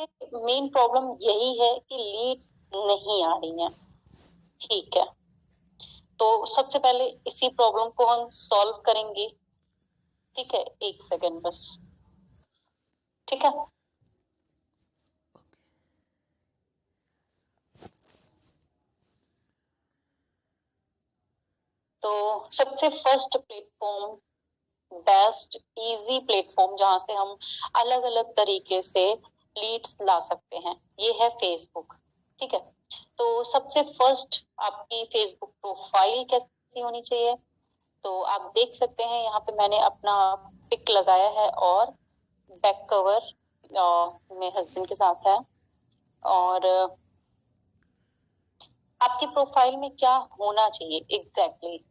Main problem यही है कि लीड्स नहीं आ रही हैं। ठीक है, तो सबसे पहले इसी प्रॉब्लम को हम सॉल्व करेंगे। ठीक है, एक सेकेंड बस। ठीक है, तो सबसे first platform, best easy platform जहां से हम अलग अलग तरीके से लीड्स ला सकते हैं, ये है फेसबुक। ठीक है, तो सबसे फर्स्ट आपकी फेसबुक प्रोफाइल कैसी होनी चाहिए? तो आप देख सकते हैं यहाँ पे मैंने अपना पिक लगाया है और बैक कवर मेरे हस्बैंड के साथ है। और आपकी प्रोफाइल में क्या होना चाहिए एग्जैक्टली?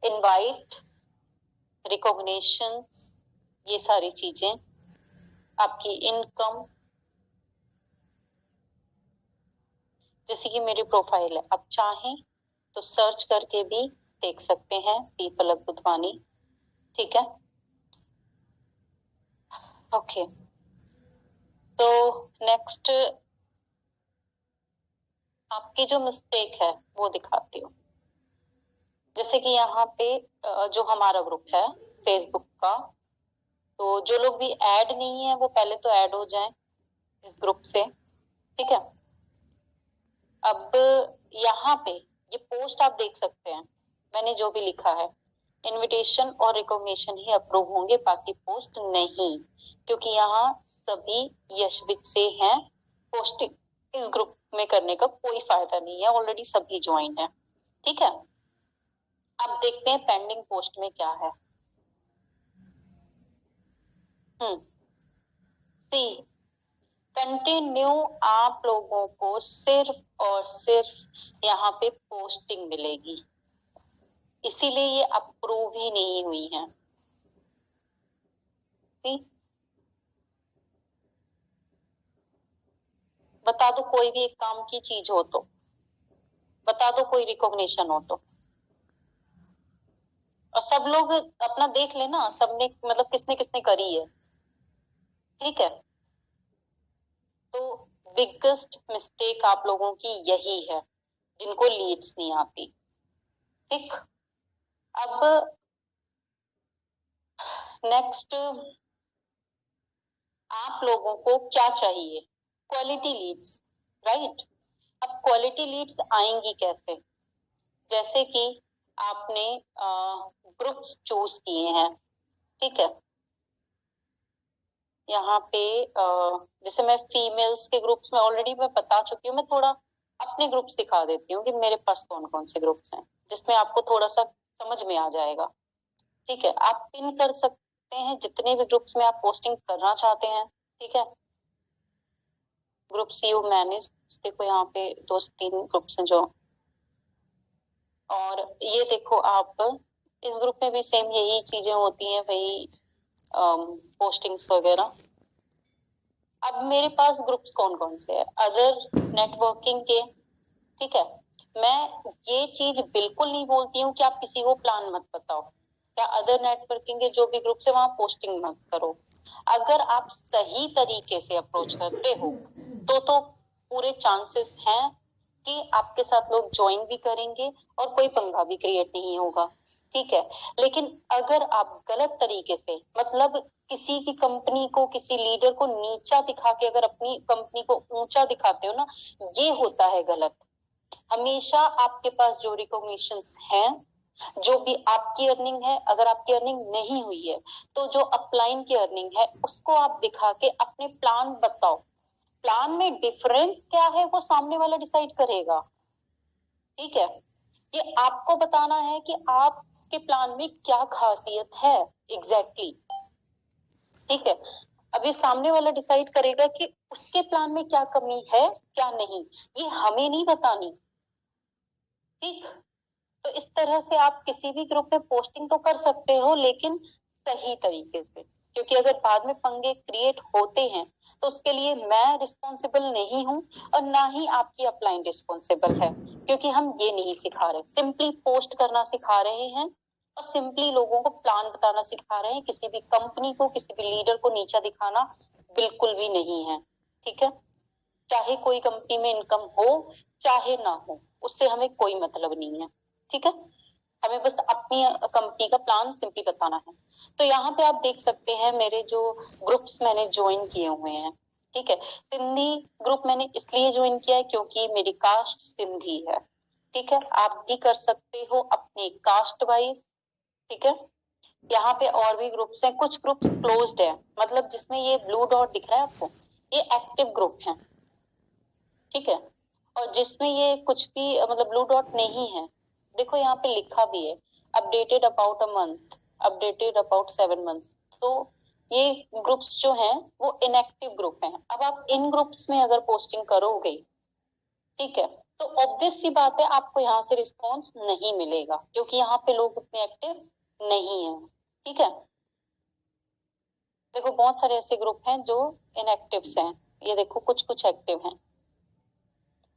इनवाइट, रिकॉग्निशन, ये सारी चीजें, आपकी इनकम, जैसे कि मेरी प्रोफाइल है, आप चाहें तो सर्च करके भी देख सकते हैं, पी पलक बुधवानी। ठीक है, ओके, तो नेक्स्ट आपकी जो मिस्टेक है वो दिखाती हूँ। जैसे कि यहाँ पे जो हमारा ग्रुप है फेसबुक का, तो जो लोग भी ऐड नहीं है वो पहले तो ऐड हो जाएं इस ग्रुप से। ठीक है, अब यहाँ पे ये पोस्ट आप देख सकते हैं, मैंने जो भी लिखा है इनविटेशन और रिकॉग्निशन ही अप्रूव होंगे, बाकी पोस्ट नहीं, क्योंकि यहाँ सभी यशवित से हैं। पोस्टिंग इस ग्रुप में करने का कोई फायदा नहीं है, ऑलरेडी सभी ज्वाइन है। ठीक है, अब देखते हैं पेंडिंग पोस्ट में क्या है। सी, कंटिन्यू आप लोगों को सिर्फ और सिर्फ यहाँ पे पोस्टिंग मिलेगी, इसीलिए ये अप्रूव ही नहीं हुई है। सी, बता दो कोई भी एक काम की चीज हो तो, बता दो कोई रिकॉग्निशन हो तो, और सब लोग अपना देख लेना, सबने मतलब किसने किसने करी है। ठीक है, तो बिगेस्ट मिस्टेक आप लोगों की यही है जिनको लीड्स नहीं आती। ठीक, अब नेक्स्ट आप लोगों को क्या चाहिए? Quality Leeds, right. अब क्वालिटी लीड्स आएंगी कैसे? जैसे कि आपने ग्रुप्स चूज किए हैं। ठीक है, यहाँ पे जैसे मैं फीमेल्स के ग्रुप्स में ऑलरेडी मैं बता चुकी हूँ, मैं थोड़ा अपने ग्रुप्स दिखा देती हूँ कि मेरे पास कौन कौन से ग्रुप्स हैं, जिसमें आपको थोड़ा सा समझ में आ जाएगा। ठीक है, आप पिन कर सकते हैं जितने भी ग्रुप्स में आप पोस्टिंग करना चाहते हैं। ठीक है, ग्रुप्स यू मैनेज, देखो यहाँ पे 2 से 3 ग्रुप्स हैं जो, और ये देखो आप इस ग्रुप में भी सेम यही चीजें होती हैं, वही पोस्टिंग्स वगैरह। अब मेरे पास ग्रुप्स कौन कौन से हैं? अदर नेटवर्किंग के। ठीक है, मैं ये चीज बिल्कुल नहीं बोलती हूँ कि आप किसी को प्लान मत बताओ या अदर नेटवर्किंग के जो भी ग्रुप्स है वहां पोस्टिंग मत करो। अगर आप सही तरीके से अप्रोच करते हो तो पूरे चांसेस हैं कि आपके साथ लोग ज्वाइन भी करेंगे और कोई पंगा भी क्रिएट नहीं होगा। ठीक है, लेकिन अगर आप गलत तरीके से, मतलब किसी की कंपनी को, किसी लीडर को नीचा दिखा के अगर अपनी कंपनी को ऊंचा दिखाते हो ना, ये होता है गलत। हमेशा आपके पास जो रिकॉग्निशन हैं, जो भी आपकी अर्निंग है, अगर आपकी अर्निंग नहीं हुई है तो जो अपलाइन की अर्निंग है उसको आप दिखा के अपने प्लान बताओ। प्लान में डिफरेंस क्या है वो सामने वाला डिसाइड करेगा। ठीक है, ये आपको बताना है कि आपके प्लान में क्या खासियत है एग्जैक्टली। ठीक है, अब ये सामने वाला डिसाइड करेगा कि उसके प्लान में क्या कमी है क्या नहीं, ये हमें नहीं बतानी। ठीक, तो इस तरह से आप किसी भी ग्रुप में पोस्टिंग तो कर सकते हो, लेकिन सही तरीके से, क्योंकि अगर बाद में पंगे क्रिएट होते हैं तो उसके लिए मैं रिस्पॉन्सिबल नहीं हूं और ना ही आपकी अपलाइन रिस्पॉन्सिबल है, क्योंकि हम ये नहीं सिखा रहे, सिंपली पोस्ट करना सिखा रहे हैं और सिंपली लोगों को प्लान बताना सिखा रहे हैं। किसी भी कंपनी को, किसी भी लीडर को नीचा दिखाना बिल्कुल भी नहीं है। ठीक है, चाहे कोई कंपनी में इनकम हो चाहे ना हो, उससे हमें कोई मतलब नहीं है, ठीक है। हमें बस अपनी कंपनी का प्लान सिंपली बताना है। तो यहाँ पे आप देख सकते हैं मेरे जो ग्रुप्स मैंने ज्वाइन किए हुए हैं, ठीक है। सिंधी ग्रुप मैंने इसलिए ज्वाइन किया है क्योंकि मेरी कास्ट सिंधी है, ठीक है। आप भी कर सकते हो अपने कास्ट वाइज, ठीक है। यहाँ पे और भी ग्रुप्स हैं, कुछ ग्रुप्स क्लोज्ड है, मतलब जिसमें ये ब्लू डॉट दिख रहा है आपको, ये एक्टिव ग्रुप है, ठीक है। और जिसमें ये कुछ भी मतलब ब्लू डॉट नहीं है, देखो यहाँ पे लिखा भी है updated about a month, updated about 7 months, तो ये ग्रुप्स जो हैं वो इनएक्टिव ग्रुप हैं। अब आप इन ग्रुप्स में अगर पोस्टिंग करोगे, ठीक है, तो ऑब्वियस सी बात है आपको यहाँ से रिस्पॉन्स नहीं मिलेगा क्योंकि यहाँ पे लोग उतने एक्टिव नहीं है, ठीक है। देखो बहुत सारे ऐसे ग्रुप हैं जो इनएक्टिव हैं, ये देखो कुछ कुछ एक्टिव हैं।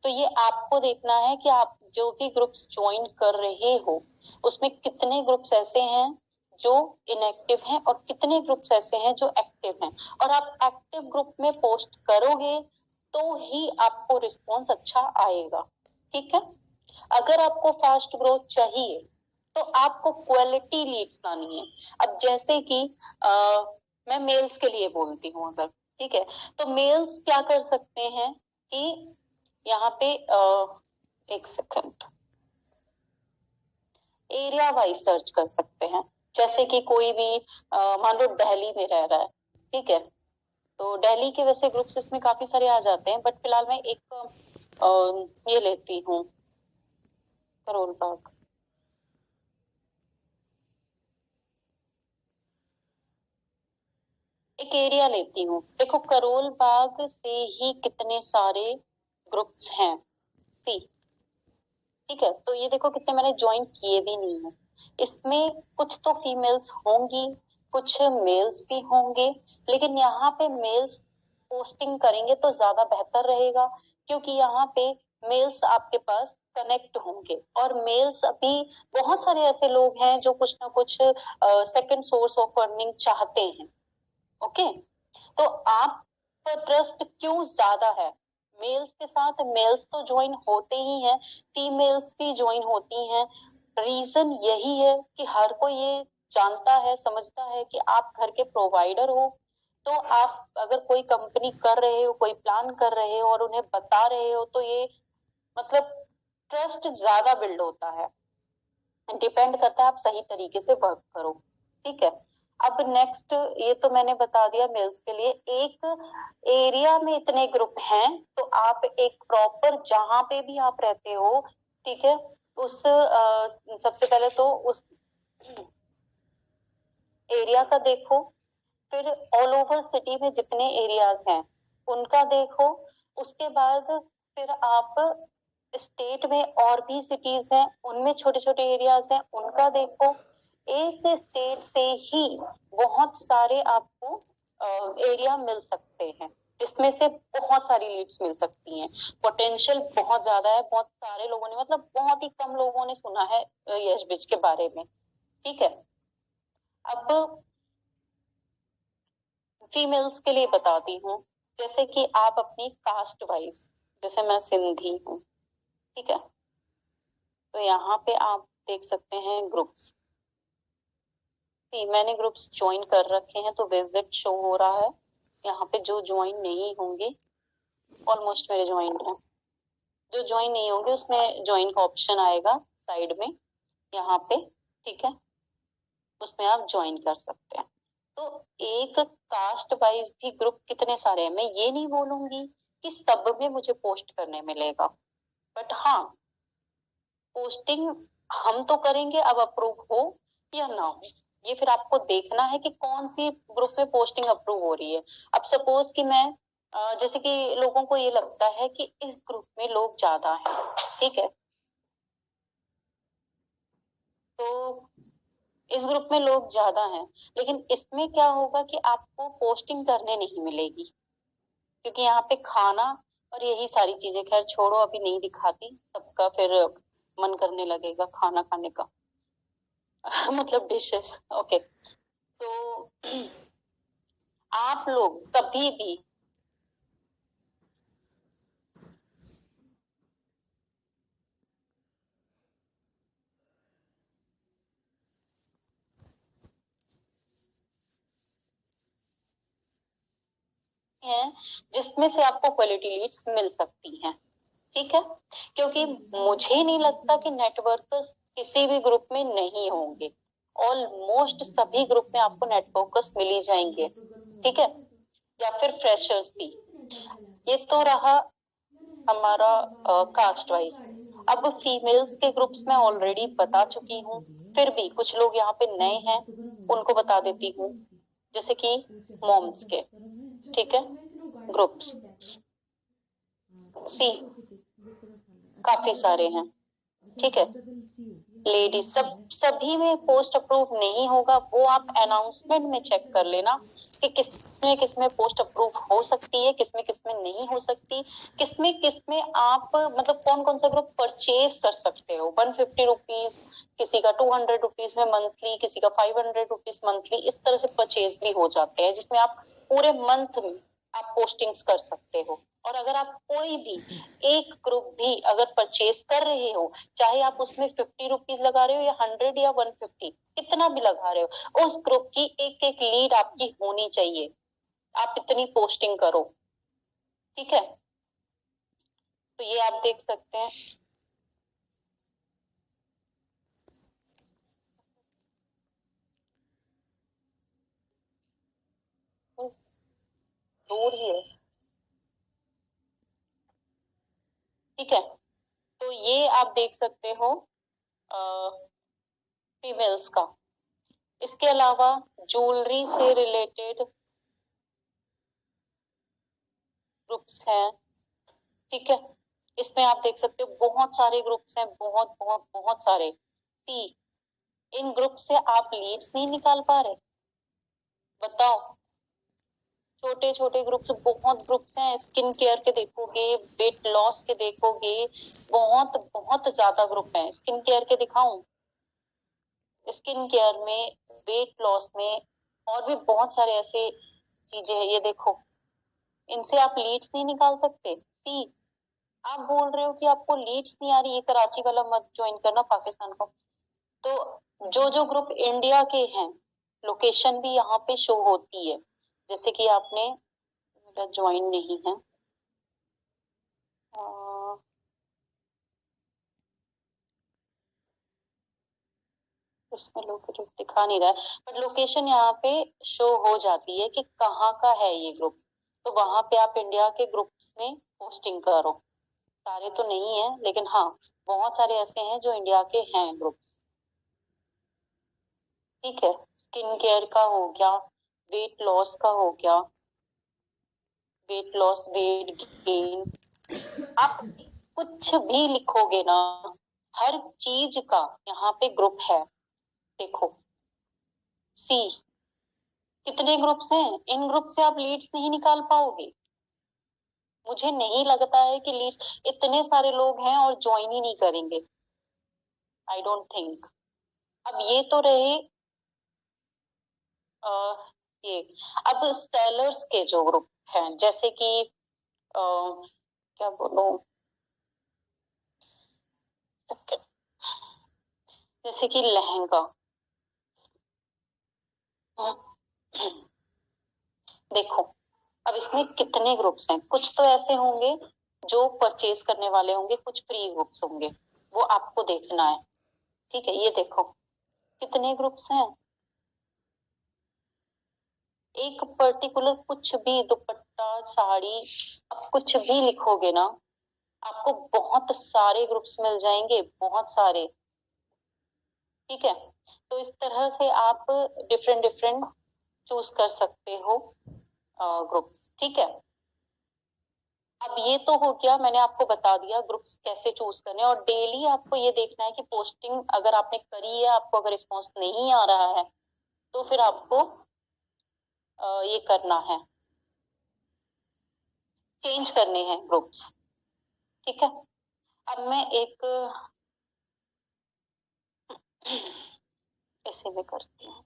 तो ये आपको देखना है कि आप जो भी ग्रुप्स ज्वाइन कर रहे हो उसमें कितने ग्रुप्स ऐसे हैं जो इनएक्टिव हैं और कितने ग्रुप्स ऐसे हैं जो एक्टिव हैं। और आप एक्टिव ग्रुप में पोस्ट करोगे तो ही आपको रिस्पॉन्स अच्छा आएगा, ठीक है। अगर आपको फास्ट ग्रोथ चाहिए तो आपको क्वालिटी लीड्स लानी है। अब जैसे कि मैं मेल्स के लिए बोलती हूँ अगर, ठीक है, तो मेल्स क्या कर सकते हैं कि यहाँ पे एक सेकंड, एरिया वाइज सर्च कर सकते हैं। जैसे कि कोई भी मान लो दिल्ली में रह रहा है, ठीक है, तो दिल्ली के वैसे ग्रुप्स इसमें काफी सारे आ जाते हैं, बट फिलहाल मैं एक ये लेती हूँ करोल बाग। एक एरिया लेती हूँ, देखो करोल बाग से ही कितने सारे ग्रुप्स हैं, सी, ठीक है। तो ये देखो कितने मैंने ज्वाइन किए भी नहीं है। इसमें कुछ तो फीमेल्स होंगी, कुछ मेल्स भी होंगे, लेकिन यहाँ पे मेल्स पोस्टिंग करेंगे तो ज्यादा बेहतर रहेगा क्योंकि यहाँ पे मेल्स आपके पास कनेक्ट होंगे। और मेल्स अभी बहुत सारे ऐसे लोग हैं जो कुछ ना कुछ सेकंड सोर्स ऑफ अर्निंग चाहते हैं, ओके। तो आप पर ट्रस्ट क्यों ज्यादा है मेल्स के साथ, मेल्स तो ज्वाइन होते ही हैं, फीमेल्स भी ज्वाइन होती हैं। रीजन यही है कि हर कोई ये जानता है, समझता है कि आप घर के प्रोवाइडर हो। तो आप अगर कोई कंपनी कर रहे हो, कोई प्लान कर रहे हो और उन्हें बता रहे हो तो ये मतलब ट्रस्ट ज्यादा बिल्ड होता है। डिपेंड करता है आप सही तरीके से वर्क करो, ठीक है। अब नेक्स्ट, ये तो मैंने बता दिया मेल्स के लिए। एक एरिया में इतने ग्रुप हैं तो आप एक प्रॉपर जहां पे भी आप रहते हो, ठीक है, उस सबसे पहले तो उस एरिया का देखो, फिर ऑल ओवर सिटी में जितने एरियाज हैं उनका देखो, उसके बाद फिर आप स्टेट में और भी सिटीज हैं उनमें छोटे छोटे एरियाज हैं उनका देखो। एक स्टेट से ही बहुत सारे आपको एरिया मिल सकते हैं जिसमें से बहुत सारी लीड्स मिल सकती हैं। पोटेंशियल बहुत ज्यादा है, बहुत सारे लोगों ने, मतलब बहुत ही कम लोगों ने सुना है यश बिज के बारे में, ठीक है। अब फीमेल्स के लिए बताती हूँ, जैसे कि आप अपनी कास्ट वाइज, जैसे मैं सिंधी हूँ, ठीक है, तो यहाँ पे आप देख सकते हैं ग्रुप्स, मैंने ग्रुप्स ज्वाइन कर रखे हैं तो विजिट शो हो रहा है। यहाँ पे जो ज्वाइन नहीं होंगे ऑलमोस्ट मेरे ज्वाइन है, जो ज्वाइन नहीं होंगे उसमें ज्वाइन का ऑप्शन आएगा साइड में यहाँ पे, ठीक है, उसमें आप ज्वाइन कर सकते हैं। तो एक कास्ट वाइज भी ग्रुप कितने सारे हैं, मैं ये नहीं बोलूंगी कि सब में मुझे पोस्ट करने मिलेगा, बट हाँ पोस्टिंग हम तो करेंगे, अब अप्रूव हो या ना हो ये फिर आपको देखना है कि कौन सी ग्रुप में पोस्टिंग अप्रूव हो रही है। अब सपोज कि मैं जैसे कि लोगों को ये लगता है कि इस ग्रुप में लोग ज्यादा हैं, ठीक है, तो इस ग्रुप में लोग ज्यादा हैं, लेकिन इसमें क्या होगा कि आपको पोस्टिंग करने नहीं मिलेगी क्योंकि यहाँ पे खाना और यही सारी चीजें, खैर छोड़ो अभी नहीं दिखाती, सबका फिर मन करने लगेगा खाना खाने का मतलब डिशेस, ओके। तो आप लोग कभी भी हैं जिसमें से आपको क्वालिटी लीड्स मिल सकती हैं, ठीक है। क्योंकि मुझे नहीं लगता कि नेटवर्कर्स किसी भी ग्रुप में नहीं होंगे, ऑलमोस्ट सभी ग्रुप में आपको नेटवर्कर्स मिल ही जाएंगे, ठीक है, या फिर फ्रेशर्स भी। ये तो रहा हमारा कास्ट वाइज। अब फीमेल्स के ग्रुप्स में ऑलरेडी बता चुकी हूँ, फिर भी कुछ लोग यहाँ पे नए हैं, उनको बता देती हूँ, जैसे कि मॉम्स के, ठीक है, ग्रुप्स सी काफी सारे हैं, ठीक है। लेडीज सभी में पोस्ट अप्रूव नहीं होगा, वो आप अनाउंसमेंट में चेक कर लेना कि किसमें पोस्ट अप्रूव हो सकती है, किसमें नहीं हो सकती, किसमें आप मतलब कौन कौन सा ग्रुप परचेज कर सकते हो। 150 रुपीज, किसी का 200 रुपीज में मंथली, किसी का 500 रुपीज मंथली, इस तरह से परचेज भी हो जाते हैं, जिसमें आप पूरे मंथ में आप पोस्टिंग्स कर सकते हो। और अगर आप कोई भी एक ग्रुप भी अगर परचेज कर रहे हो, चाहे आप उसमें 50 रुपीज लगा रहे हो या 100 या 150, कितना भी लगा रहे हो, उस ग्रुप की एक एक लीड आपकी होनी चाहिए, आप इतनी पोस्टिंग करो, ठीक है। तो ये आप देख सकते हैं। दूर ही है, ठीक है। तो ये आप देख सकते हो फीमेल्स का। इसके अलावा ज्वेलरी से रिलेटेड ग्रुप्स हैं, ठीक है। इसमें आप देख सकते हो बहुत सारे ग्रुप्स हैं, बहुत बहुत बहुत सारे। सी इन ग्रुप से आप लीड्स नहीं निकाल पा रहे, बताओ। छोटे छोटे ग्रुप्स, बहुत ग्रुप्स हैं, स्किन केयर के देखोगे, वेट लॉस के देखोगे, बहुत बहुत ज्यादा ग्रुप हैं। स्किन केयर के दिखाऊं, स्किन केयर में, वेट लॉस में, और भी बहुत सारे ऐसे चीजें हैं, ये देखो। इनसे आप लीड्स नहीं निकाल सकते। सी आप बोल रहे हो कि आपको लीड्स नहीं आ रही, ये कराची वाला मत ज्वाइन करना, पाकिस्तान का। तो जो ग्रुप इंडिया के हैं, लोकेशन भी यहाँ पे शो होती है, जैसे कि आपने ज्वाइन नहीं है, उसमें लोकेशन दिखा नहीं रहा है, बट लोकेशन यहाँ पे शो हो जाती है कि कहाँ का है ये ग्रुप। तो वहां पे आप इंडिया के ग्रुप्स में पोस्टिंग करो। सारे तो नहीं है, लेकिन हाँ बहुत सारे ऐसे हैं जो इंडिया के हैं ग्रुप, ठीक है। स्किन केयर का हो गया, वेट लॉस का हो गया, वेट लॉस, वेट गेन, आप कुछ भी लिखोगे ना, हर चीज का यहाँ पे ग्रुप है, देखो। सी कितने ग्रुप्स हैं, इन ग्रुप से आप लीड्स नहीं निकाल पाओगे। मुझे नहीं लगता है कि लीड्स, इतने सारे लोग हैं और ज्वाइन ही नहीं करेंगे, आई डोंट थिंक। अब ये तो रहे ये। अब सेलर्स के जो ग्रुप हैं, जैसे कि क्या बोलूं, जैसे कि लहंगा, देखो। अब इसमें कितने ग्रुप्स हैं, कुछ तो ऐसे होंगे जो परचेज करने वाले होंगे, कुछ फ्री ग्रुप्स होंगे, वो आपको देखना है, ठीक है। ये देखो कितने ग्रुप्स हैं, एक पर्टिकुलर कुछ भी दुपट्टा, साड़ी, आप कुछ भी लिखोगे ना, आपको बहुत सारे ग्रुप्स मिल जाएंगे, बहुत सारे, ठीक है। तो इस तरह से आप डिफरेंट डिफरेंट चूज कर सकते हो ग्रुप्स, ठीक है। अब ये तो हो गया, मैंने आपको बता दिया ग्रुप्स कैसे चूज करने। और डेली आपको ये देखना है कि पोस्टिंग अगर आपने करी है, आपको अगर रिस्पॉन्स नहीं आ रहा है, तो फिर आपको ये करना है, चेंज करने हैं ग्रुप्स, ठीक है। अब मैं एक ऐसे में करती हूँ,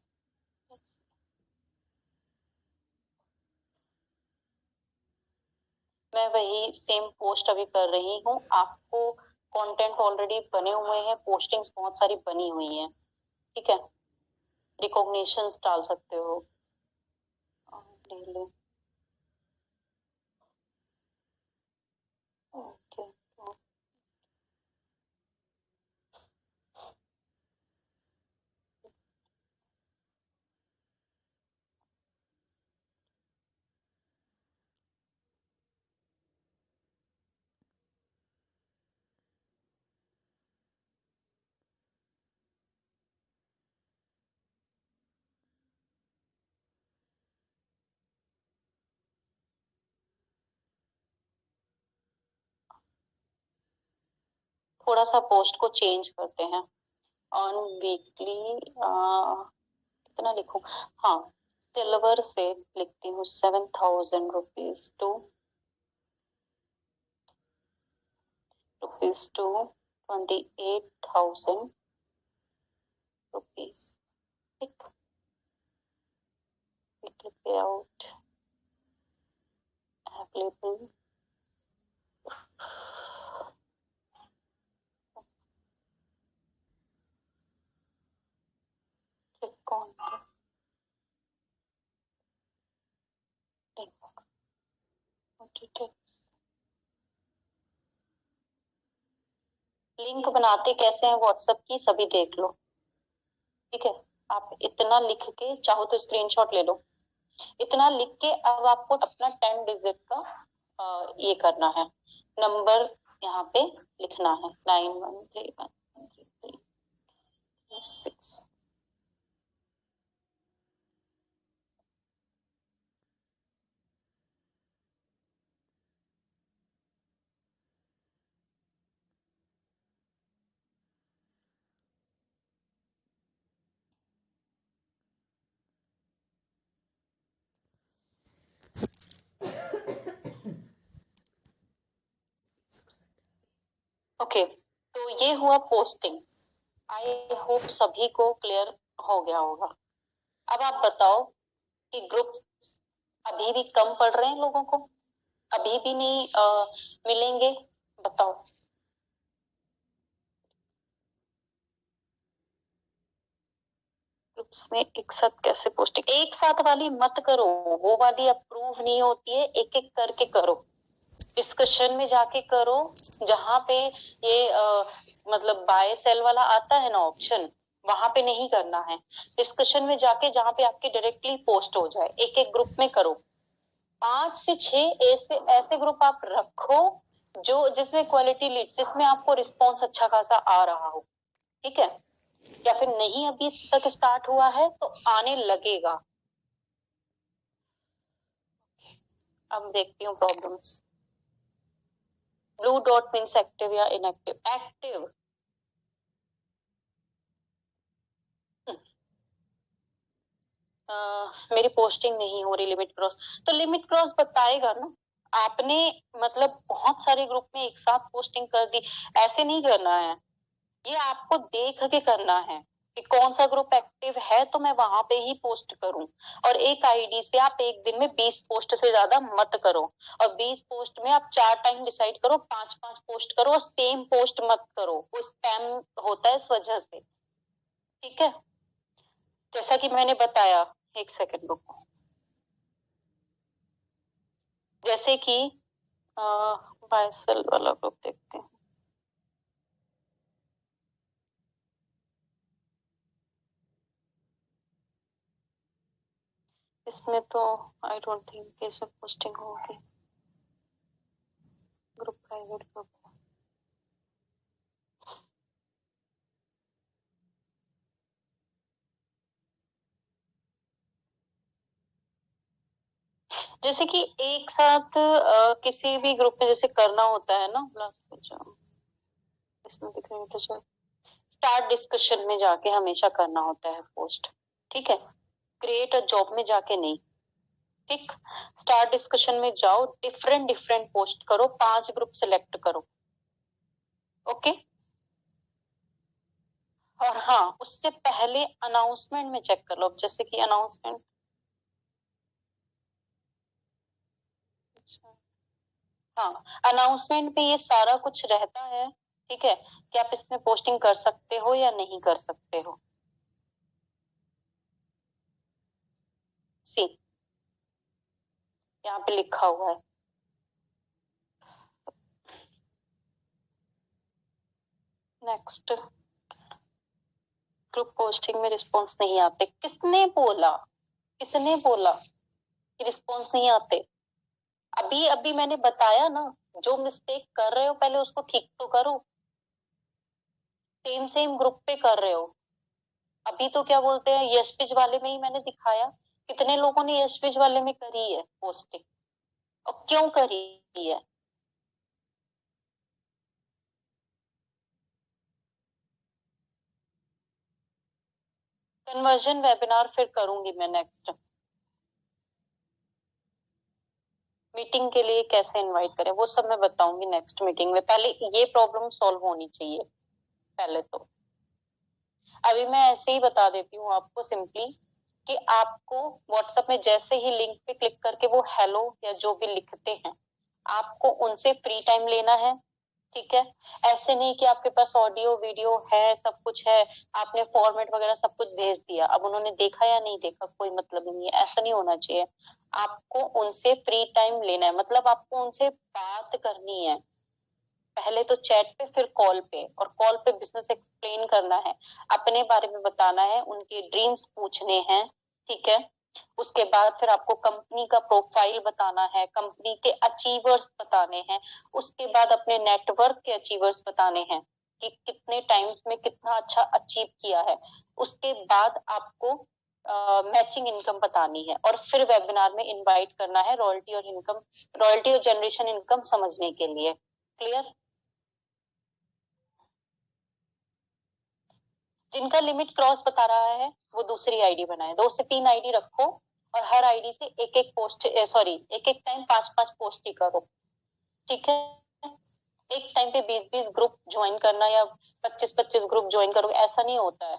मैं वही सेम पोस्ट अभी कर रही हूँ। आपको कंटेंट ऑलरेडी बने हुए हैं, पोस्टिंग्स बहुत सारी बनी हुई हैं, ठीक है। रिकॉग्निशंस डाल सकते हो डेली। थोड़ा सा पोस्ट को चेंज करते हैं। ऑन वीकली कितना लिखूं? हाँ, सिल्वर से लिखती हूँ 7,000 रुपीज टू 28,000 रुपीज। ठीक, पे out available. Click on link बनाते कैसे हैं व्हाट्सएप की, सभी देख लो। ठीक है, आप इतना लिख के चाहो तो स्क्रीनशॉट ले लो। इतना लिख के अब आपको अपना 10 डिजिट का ये करना है, नंबर यहाँ पे लिखना है 91313336। ओके, तो ये हुआ पोस्टिंग। आई होप सभी को क्लियर हो गया होगा। अब आप बताओ कि ग्रुप अभी भी कम पड़ रहे हैं लोगों को, अभी भी नहीं मिलेंगे? बताओ। ग्रुप्स में एक साथ कैसे पोस्टिंग? एक साथ वाली मत करो, वो वाली अप्रूव नहीं होती है, एक एक करके करो। डिस्कशन में जाके करो, जहां पे ये मतलब बाय सेल वाला आता है ना ऑप्शन, वहां पे नहीं करना है। डिस्कशन में जाके जहां पे आपके डायरेक्टली पोस्ट हो जाए, एक एक ग्रुप में करो। 5 से 6 ऐसे ऐसे ग्रुप आप रखो जो जिसमें क्वालिटी लीड, जिसमें आपको रिस्पॉन्स अच्छा खासा आ रहा हो। ठीक है, या फिर नहीं अभी तक स्टार्ट हुआ है तो आने लगेगा। अब देखती हूँ problems. Blue dot means active या इनएक्टिव? एक्टिव। मेरी पोस्टिंग नहीं हो रही लिमिट क्रॉस, तो लिमिट क्रॉस बताएगा ना। आपने मतलब बहुत सारे ग्रुप में एक साथ पोस्टिंग कर दी, ऐसे नहीं करना है। ये आपको देख के करना है कि कौन सा ग्रुप एक्टिव है तो मैं वहां पे ही पोस्ट करूं। और एक आईडी से आप एक दिन में 20 पोस्ट से ज्यादा मत करो। और 20 पोस्ट में आप 4 टाइम डिसाइड करो, 5-5 पोस्ट करो, और सेम पोस्ट मत करो, वो स्पैम होता है इस वजह से। ठीक है, जैसा कि मैंने बताया, एक सेकंड रुको। जैसे कि बायसेल वाला ग्रुप देखते हैं। इसमें तो आई डोंट थिंक इसमें पोस्टिंग होगी। Group private group. जैसे कि एक साथ किसी भी ग्रुप में जैसे करना होता है ना, इसमें दिख रही है स्टार्ट डिस्कशन में जाके हमेशा करना होता है पोस्ट। ठीक है, क्रिएट अ जॉब में जाके नहीं। ठीक, स्टार्ट डिस्कशन में जाओ, डिफरेंट डिफरेंट पोस्ट करो, 5 ग्रुप सिलेक्ट करो। ओके, और हाँ, उससे पहले अनाउंसमेंट में चेक कर लो। जैसे कि अनाउंसमेंट, हाँ, अनाउंसमेंट पे ये सारा कुछ रहता है। ठीक है, कि आप इसमें पोस्टिंग कर सकते हो या नहीं कर सकते हो। सी, यहाँ पे लिखा हुआ है। नेक्स्ट, ग्रुप पोस्टिंग में रिस्पॉन्स नहीं आते। किसने बोला? किसने बोला कि रिस्पॉन्स नहीं आते? अभी अभी मैंने बताया ना, जो मिस्टेक कर रहे हो पहले उसको ठीक तो करो। सेम सेम ग्रुप पे कर रहे हो। अभी तो क्या बोलते हैं, यश पेज वाले में ही मैंने दिखाया कितने लोगों ने यश पेज वाले में करी है पोस्टिंग, और क्यों करी है। कन्वर्जन वेबिनार फिर करूंगी मैं नेक्स्ट। मीटिंग के लिए कैसे इनवाइट करें वो सब मैं बताऊंगी नेक्स्ट मीटिंग में। पहले ये प्रॉब्लम सॉल्व होनी चाहिए पहले तो। अभी मैं ऐसे ही बता देती हूँ आपको सिंपली कि आपको व्हाट्सएप में जैसे ही लिंक पे क्लिक करके वो हेलो या जो भी लिखते हैं, आपको उनसे फ्री टाइम लेना है। ठीक है, ऐसे नहीं कि आपके पास ऑडियो वीडियो है, सब कुछ है, आपने फॉर्मेट वगैरह सब कुछ भेज दिया, अब उन्होंने देखा या नहीं देखा कोई मतलब नहीं है, ऐसा नहीं होना चाहिए। आपको उनसे फ्री टाइम लेना है, मतलब आपको उनसे बात करनी है। पहले तो चैट पे, फिर कॉल पे, और कॉल पे बिजनेस एक्सप्लेन करना है, अपने बारे में बताना है, उनके ड्रीम्स पूछने हैं। ठीक है, उसके बाद फिर आपको कंपनी का प्रोफाइल बताना है, कंपनी के अचीवर्स बताने हैं, उसके बाद अपने नेटवर्क के अचीवर्स बताने हैं कि कितने टाइम्स में कितना अच्छा अचीव किया है। उसके बाद आपको मैचिंग इनकम बतानी है, और फिर वेबिनार में इनवाइट करना है रॉयल्टी और इनकम, रॉयल्टी और जनरेशन इनकम समझने के लिए। क्लियर? जिनका लिमिट क्रॉस बता रहा है वो दूसरी आईडी बनाए, 2 से 3 आईडी रखो, और हर आईडी से एक एक पोस्ट, सॉरी एक एक टाइम 5-5 पोस्ट ही करो। ठीक है, एक टाइम पे 20-20 ग्रुप ज्वाइन करना या 25-25 ग्रुप ज्वाइन करोगे ऐसा नहीं होता है।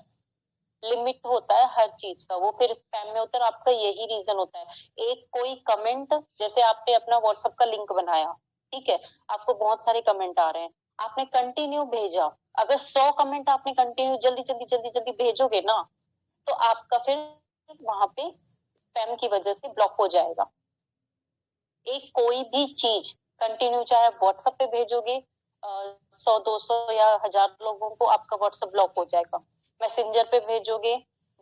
लिमिट होता है हर चीज का, वो फिर स्पैम में होता है। आपका यही रीजन होता है, एक कोई कमेंट, जैसे आपने अपना व्हाट्सएप का लिंक बनाया, ठीक है, आपको बहुत सारे कमेंट आ रहे हैं, आपने कंटिन्यू भेजा, अगर 100 कमेंट आपने कंटिन्यू जल्दी जल्दी जल्दी जल्दी भेजोगे ना, तो आपका फिर वहां पे स्पैम की वजह से ब्लॉक हो जाएगा। एक कोई भी चीज कंटिन्यू, चाहे व्हाट्सएप पे भेजोगे 100-200 या 1000 लोगों को, आपका व्हाट्सएप ब्लॉक हो जाएगा। मैसेंजर पे भेजोगे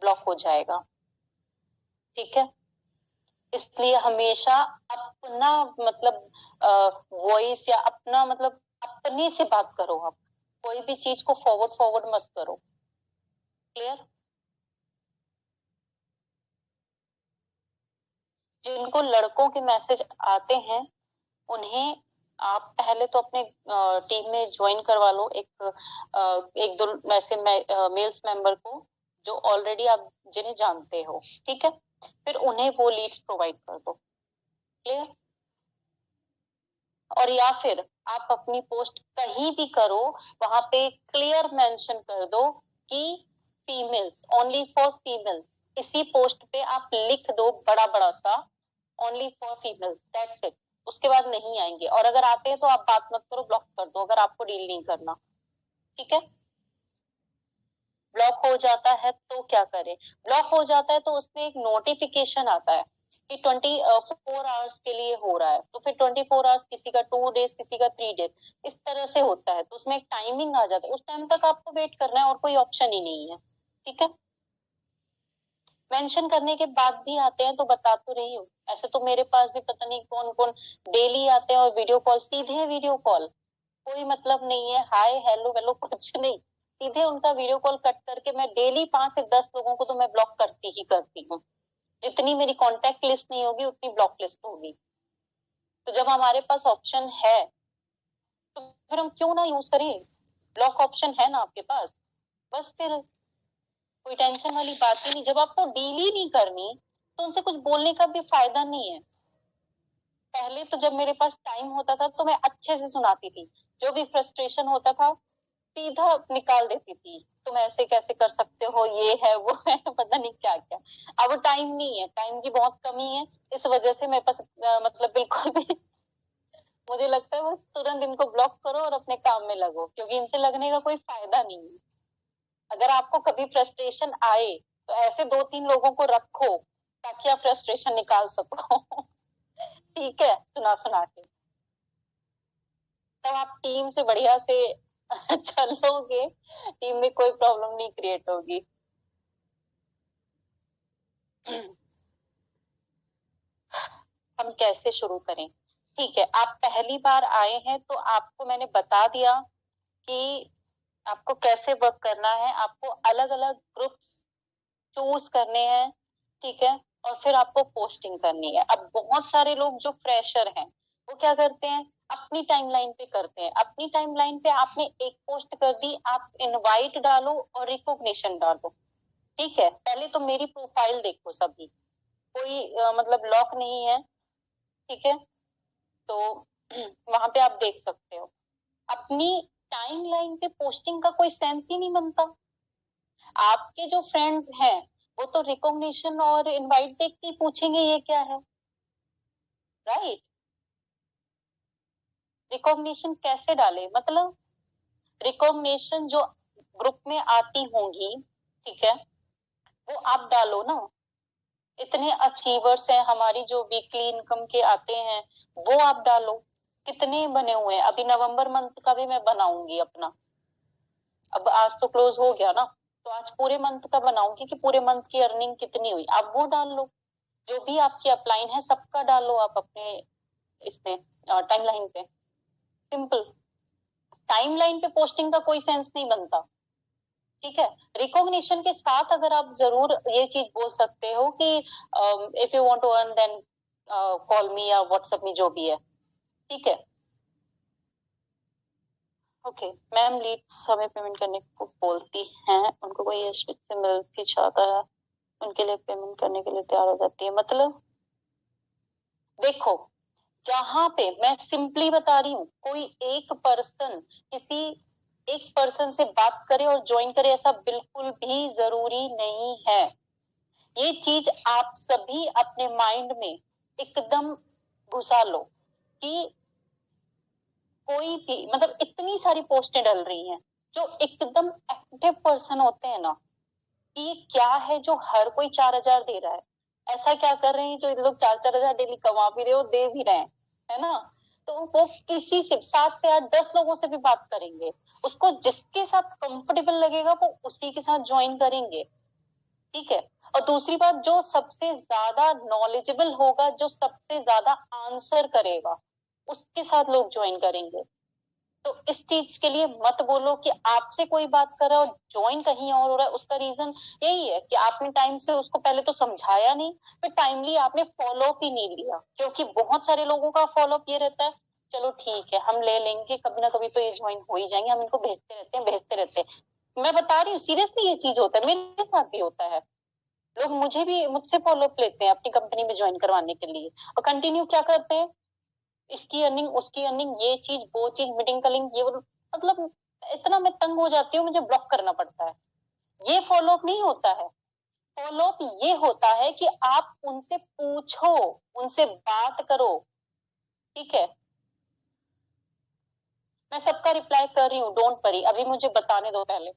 ब्लॉक हो जाएगा। ठीक है, इसलिए हमेशा अपना मतलब वॉइस या अपना मतलब अपने से बात करो। आप कोई भी चीज को फॉरवर्ड फॉरवर्ड मत करो। क्लियर? जिनको लड़कों के मैसेज आते हैं उन्हें आप पहले तो अपने टीम में ज्वाइन करवा लो, एक दो ऐसे मेल्स मेंबर को जो ऑलरेडी आप जिन्हें जानते हो। ठीक है, फिर उन्हें वो लीड्स प्रोवाइड कर दो। क्लियर? और या फिर आप अपनी पोस्ट कहीं भी करो, वहां पे क्लियर मेंशन कर दो कि फीमेल्स, ओनली फॉर फीमेल्स। इसी पोस्ट पे आप लिख दो बड़ा बड़ा सा, only for females, that's it. उसके बाद नहीं आएंगे, और अगर आते हैं तो आप बात मत करो, ब्लॉक कर दो अगर आपको डील नहीं करना। ठीक है, ब्लॉक हो जाता है तो क्या करें? ब्लॉक हो जाता है तो उसमें एक नोटिफिकेशन आता है कि 24 आवर्स के लिए हो रहा है, तो फिर 24 आवर्स, किसी का 2 डेज, किसी का 3 डेज, इस तरह से होता है, तो उसमें एक टाइमिंग आ जाता है, उस टाइम तक आपको वेट करना है और कोई ऑप्शन ही नहीं है। ठीक है, मेंशन करने के बाद भी आते हैं तो बता तो रही हूँ। ऐसे तो मेरे पास भी पता नहीं कौन कौन डेली आते हैं, और वीडियो कॉल, सीधे वीडियो कॉल, कोई मतलब नहीं है हाय हेलो वेलो कुछ नहीं, सीधे उनका वीडियो कॉल कट करके मैं डेली 5 से 10 लोगों को तो मैं ब्लॉक करती ही करती हूँ। जितनी मेरी कॉन्टेक्ट लिस्ट नहीं होगी उतनी ब्लॉक लिस्ट होगी। तो जब हमारे पास ऑप्शन है तो फिर हम क्यों ना यूज करें? ब्लॉक ऑप्शन है ना आपके पास, बस फिर कोई टेंशन वाली बात ही नहीं। जब आपको डील ही नहीं करनी तो उनसे कुछ बोलने का भी फायदा नहीं है। पहले तो जब मेरे पास टाइम होता था तो मैं अच्छे से सुनाती थी, जो भी फ्रस्ट्रेशन होता था सीधा निकाल देती थी, तुम ऐसे कैसे कर सकते हो, ये है वो है पता नहीं क्या क्या। अब टाइम नहीं है, टाइम की बहुत कमी है, इस वजह से मेरे पास मतलब बिल्कुल भी मुझे लगता है बस तुरंत इनको ब्लॉक करो और अपने काम में लगो, क्योंकि इनसे लगने का कोई फायदा नहीं है। अगर आपको कभी फ्रस्ट्रेशन आए तो ऐसे 2-3 लोगों को रखो ताकि आप फ्रस्ट्रेशन निकाल सको ठीक है, सुना सुना के, तब आप टीम से बढ़िया से चलोगे, टीम में कोई प्रॉब्लम नहीं क्रिएट होगी। हम कैसे शुरू करें? ठीक है, आप पहली बार आए हैं तो आपको मैंने बता दिया कि आपको कैसे वर्क करना है। आपको अलग अलग ग्रुप्स चूज करने हैं, ठीक है, और फिर आपको पोस्टिंग करनी है। अब बहुत सारे लोग जो फ्रेशर हैं वो क्या करते हैं, अपनी टाइमलाइन पे करते हैं। अपनी टाइमलाइन पे आपने एक पोस्ट कर दी, आप इनवाइट डालो और रिकॉग्निशन डालो, ठीक है, पहले तो मेरी प्रोफाइल देखो सभी, कोई मतलब लॉक नहीं है, ठीक है, तो वहां पे आप देख सकते हो। अपनी टाइमलाइन पे पोस्टिंग का कोई सेंस ही नहीं बनता। आपके जो फ्रेंड्स हैं वो तो रिकॉग्निशन और इनवाइट देख के ही पूछेंगे ये क्या है, राइट। रिकॉग्निशन कैसे डाले, मतलब रिकॉग्निशन जो ग्रुप में आती होंगी, ठीक है, वो आप डालो ना। इतने अचीवर्स हैं हमारी जो वीकली इनकम के आते हैं, वो आप डालो। कितने बने हुए हैं, अभी नवंबर मंथ का भी मैं बनाऊंगी अपना। अब आज तो क्लोज हो गया ना, तो आज पूरे मंथ का बनाऊंगी कि पूरे मंथ की अर्निंग कितनी हुई, आप वो डाल लो। जो भी आपकी अपलाइन है सबका डालो आप अपने इसमें टाइमलाइन पे। सिंपल। टाइमलाइन पे पोस्टिंग का कोई सेंस नहीं बनता, ठीक है। रिकॉग्निशन के साथ अगर आप जरूर ये चीज बोल सकते हो कि if you want to earn then call me या व्हाट्सएप में, जो भी है, ठीक है। ओके मैम, लीड्स हमें पेमेंट करने को बोलती हैं, उनको कोई एशवित से मिल भी चाहता है, उनके लिए पेमेंट करने के लिए तैयार हो जाती है, मतलब देखो, जहां पे मैं सिंपली बता रही हूँ, कोई एक पर्सन किसी एक पर्सन से बात करे और ज्वाइन करे ऐसा बिल्कुल भी जरूरी नहीं है। ये चीज आप सभी अपने माइंड में एकदम घुसा लो कि कोई भी, मतलब इतनी सारी पोस्टें डल रही हैं, जो एकदम एक्टिव पर्सन होते हैं ना, कि ये क्या है जो हर कोई 4,000 दे रहा है, ऐसा क्या कर रहे हैं जो ये लोग 4,000 डेली कमा भी रहे हो, दे भी रहे हैं, है ना। तो वो किसी से 7 से 8 10 लोगों से भी बात करेंगे, उसको जिसके साथ कंफर्टेबल लगेगा वो उसी के साथ ज्वाइन करेंगे, ठीक है। और दूसरी बात, जो सबसे ज्यादा नॉलेजेबल होगा, जो सबसे ज्यादा आंसर करेगा, उसके साथ लोग ज्वाइन करेंगे। तो इस चीज के लिए मत बोलो कि आपसे कोई बात कर रहा है और ज्वाइन कहीं और हो रहा है। उसका रीजन यही है कि आपने टाइम से उसको पहले तो समझाया नहीं, फिर टाइमली आपने फॉलो अप ही नहीं लिया, क्योंकि बहुत सारे लोगों का फॉलो अप ये रहता है, चलो ठीक है हम ले लेंगे, कभी ना कभी तो ये ज्वाइन हो ही जाएंगे, हम इनको भेजते रहते हैं। मैं बता रही हूँ सीरियसली, ये चीज होता है, मेरे साथ भी होता है। लोग मुझसे फॉलो अप लेते हैं अपनी कंपनी में ज्वाइन करवाने के लिए, और कंटिन्यू क्या करते हैं, इसकी अर्निंग उसकी अर्निंग, ये चीज वो चीज, मीटिंग का लिंक, ये वो, मतलब इतना मैं तंग हो जाती हूँ, मुझे ब्लॉक करना पड़ता है। ये फॉलो अप नहीं होता है। फॉलो अप ये होता है कि आप उनसे पूछो, उनसे बात करो, ठीक है। मैं सबका रिप्लाई कर रही हूँ, डोंट वरी, अभी मुझे बताने दो पहले।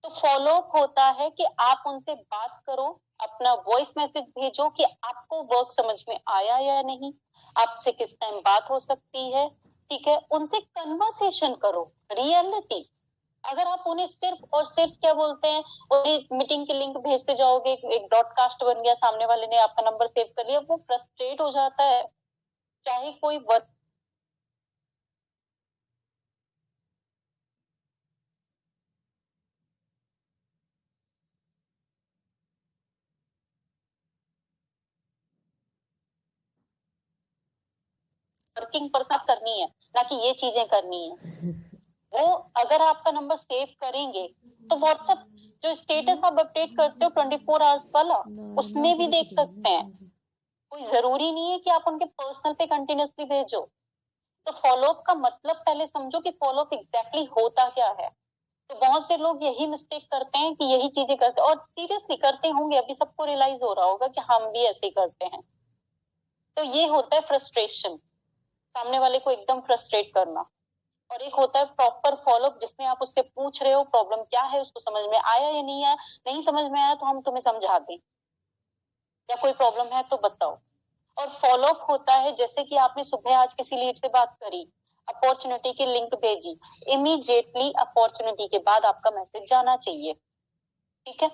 तो फॉलो अप होता है कि आप उनसे बात करो, अपना वॉइस मैसेज भेजो कि आपको वर्क समझ में आया या नहीं, आपसे किस टाइम बात हो सकती है, ठीक है। उनसे कन्वर्सेशन करो, रियलिटी। अगर आप उन्हें सिर्फ और सिर्फ क्या बोलते हैं, उन्हें मीटिंग की लिंक भेजते जाओगे, एक ब्रॉडकास्ट बन गया, सामने वाले ने आपका नंबर सेव कर लिया, वो फ्रस्ट्रेट हो जाता है। चाहे कोई वर्किंग पर्सन करनी है, ना कि ये चीजें करनी है। वो अगर आपका नंबर सेव करेंगे तो व्हाट्सएप जो स्टेटस आप अपडेट करते हो 24 आवर्स वाला, उसमें भी देख सकते हैं। कोई जरूरी नहीं है कि आप उनके पर्सनल पे कंटिन्यूसली भेजो। तो फॉलोअप का मतलब पहले समझो कि फॉलोअप एग्जैक्टली होता क्या है। तो बहुत से लोग यही मिस्टेक करते हैं कि यही चीजें करते हैं, और सीरियसली करते होंगे, अभी सबको रियलाइज हो रहा होगा कि हम भी ऐसे ही करते हैं। तो ये होता है फ्रस्ट्रेशन, सामने वाले को एकदम फ्रस्ट्रेट करना। और एक होता है प्रॉपर फॉलोअप, जिसमें आप उससे पूछ रहे हो प्रॉब्लम क्या है, उसको समझ में आया या नहीं आया, नहीं समझ में आया तो हम तुम्हें समझा दें, या कोई प्रॉब्लम है तो बताओ। और फॉलोअप होता है, जैसे कि आपने सुबह आज किसी लीड से बात करी, अपॉर्चुनिटी की लिंक भेजी, इमीडिएटली अपॉर्चुनिटी के बाद आपका मैसेज जाना चाहिए, ठीक है।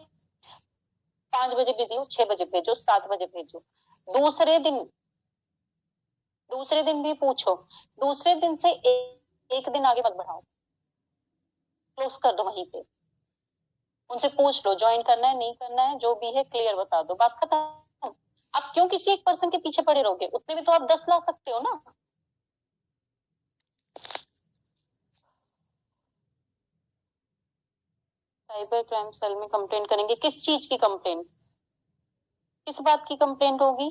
5 बजे बिजी हो, 6 बजे भेजो, 7 बजे भेजो। दूसरे दिन दूसरे दिन भी पूछो, दूसरे दिन से एक दिन आगे मत बढ़ाओ, क्लोज कर दो वहीं पे। उनसे पूछ लो ज्वाइन करना है नहीं करना है, जो भी है क्लियर बता दो, बात खत्म। आप क्यों किसी एक पर्सन के पीछे पड़े रहोगे, उतने भी तो आप 10 ला सकते हो ना। साइबर क्राइम सेल में कंप्लेंट करेंगे। किस चीज की कंप्लेंट, किस बात की कंप्लेंट होगी?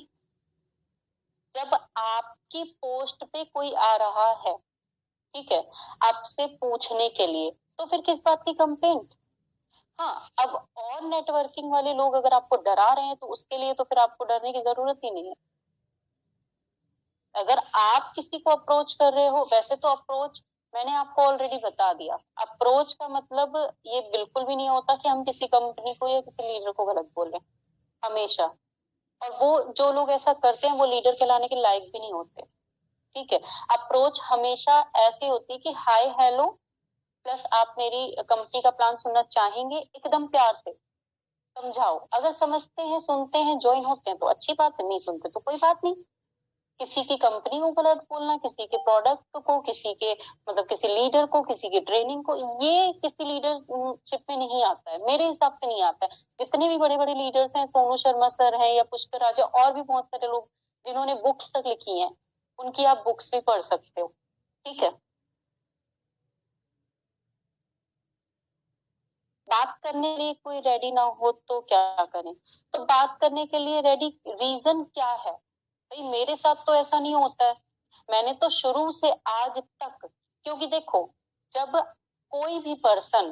जब आपकी पोस्ट पे कोई आ रहा है, ठीक है, आपसे पूछने के लिए, तो फिर किस बात की कंप्लेंट? हाँ, अब और नेटवर्किंग वाले लोग अगर आपको डरा रहे हैं तो उसके लिए तो फिर आपको डरने की जरूरत ही नहीं है। अगर आप किसी को अप्रोच कर रहे हो, वैसे तो अप्रोच मैंने आपको ऑलरेडी बता दिया, अप्रोच का मतलब ये बिल्कुल भी नहीं होता कि हम किसी कंपनी को या किसी लीडर को गलत बोलें, हमेशा। और वो जो लोग ऐसा करते हैं वो लीडर कहलाने के लायक भी नहीं होते, ठीक है। अप्रोच हमेशा ऐसी होती है कि हाय हेलो प्लस आप मेरी कंपनी का प्लान सुनना चाहेंगे, एकदम प्यार से समझाओ। अगर समझते हैं, सुनते हैं, ज्वाइन होते हैं तो अच्छी बात है, नहीं सुनते तो कोई बात नहीं। किसी की कंपनी को गलत बोलना, किसी के प्रोडक्ट को, किसी के मतलब किसी लीडर को, किसी की ट्रेनिंग को, ये किसी लीडरशिप में नहीं आता है, मेरे हिसाब से नहीं आता है। जितने भी बड़े बड़े लीडर्स हैं, सोनू शर्मा सर हैं या पुष्कर राजा, और भी बहुत सारे लोग जिन्होंने बुक्स तक लिखी हैं, उनकी आप बुक्स भी पढ़ सकते हो, ठीक है। बात करने के लिए कोई रेडी ना हो तो क्या करें? तो बात करने के लिए रेडी रीजन क्या है? भाई मेरे साथ तो ऐसा नहीं होता है, मैंने तो शुरू से आज तक, क्योंकि देखो जब कोई भी पर्सन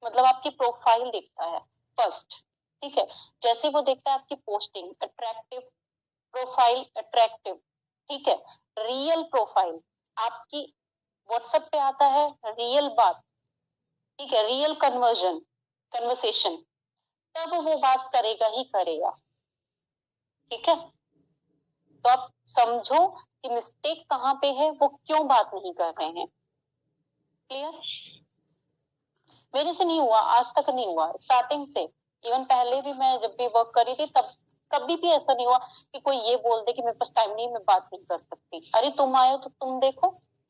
मतलब आपकी प्रोफाइल देखता है फर्स्ट, ठीक है, जैसे वो देखता है आपकी पोस्टिंग अट्रैक्टिव, प्रोफाइल अट्रैक्टिव, ठीक है, रियल प्रोफाइल आपकी, व्हाट्सएप पे आता है रियल बात, ठीक है, रियल कन्वर्सेशन, तब वो बात करेगा ही करेगा, ठीक है। तो आप समझो कि मिस्टेक कहाँ पे है, वो क्यों बात नहीं कर रहे हैं। क्लियर? मेरे से नहीं हुआ, आज तक नहीं हुआ, स्टार्टिंग से, इवन पहले भी मैं जब भी वर्क करी थी तब कभी भी ऐसा नहीं हुआ कि कोई ये बोल दे कि मेरे पास टाइम नहीं, मैं बात नहीं कर सकती। अरे तुम आए हो तो तुम देखो,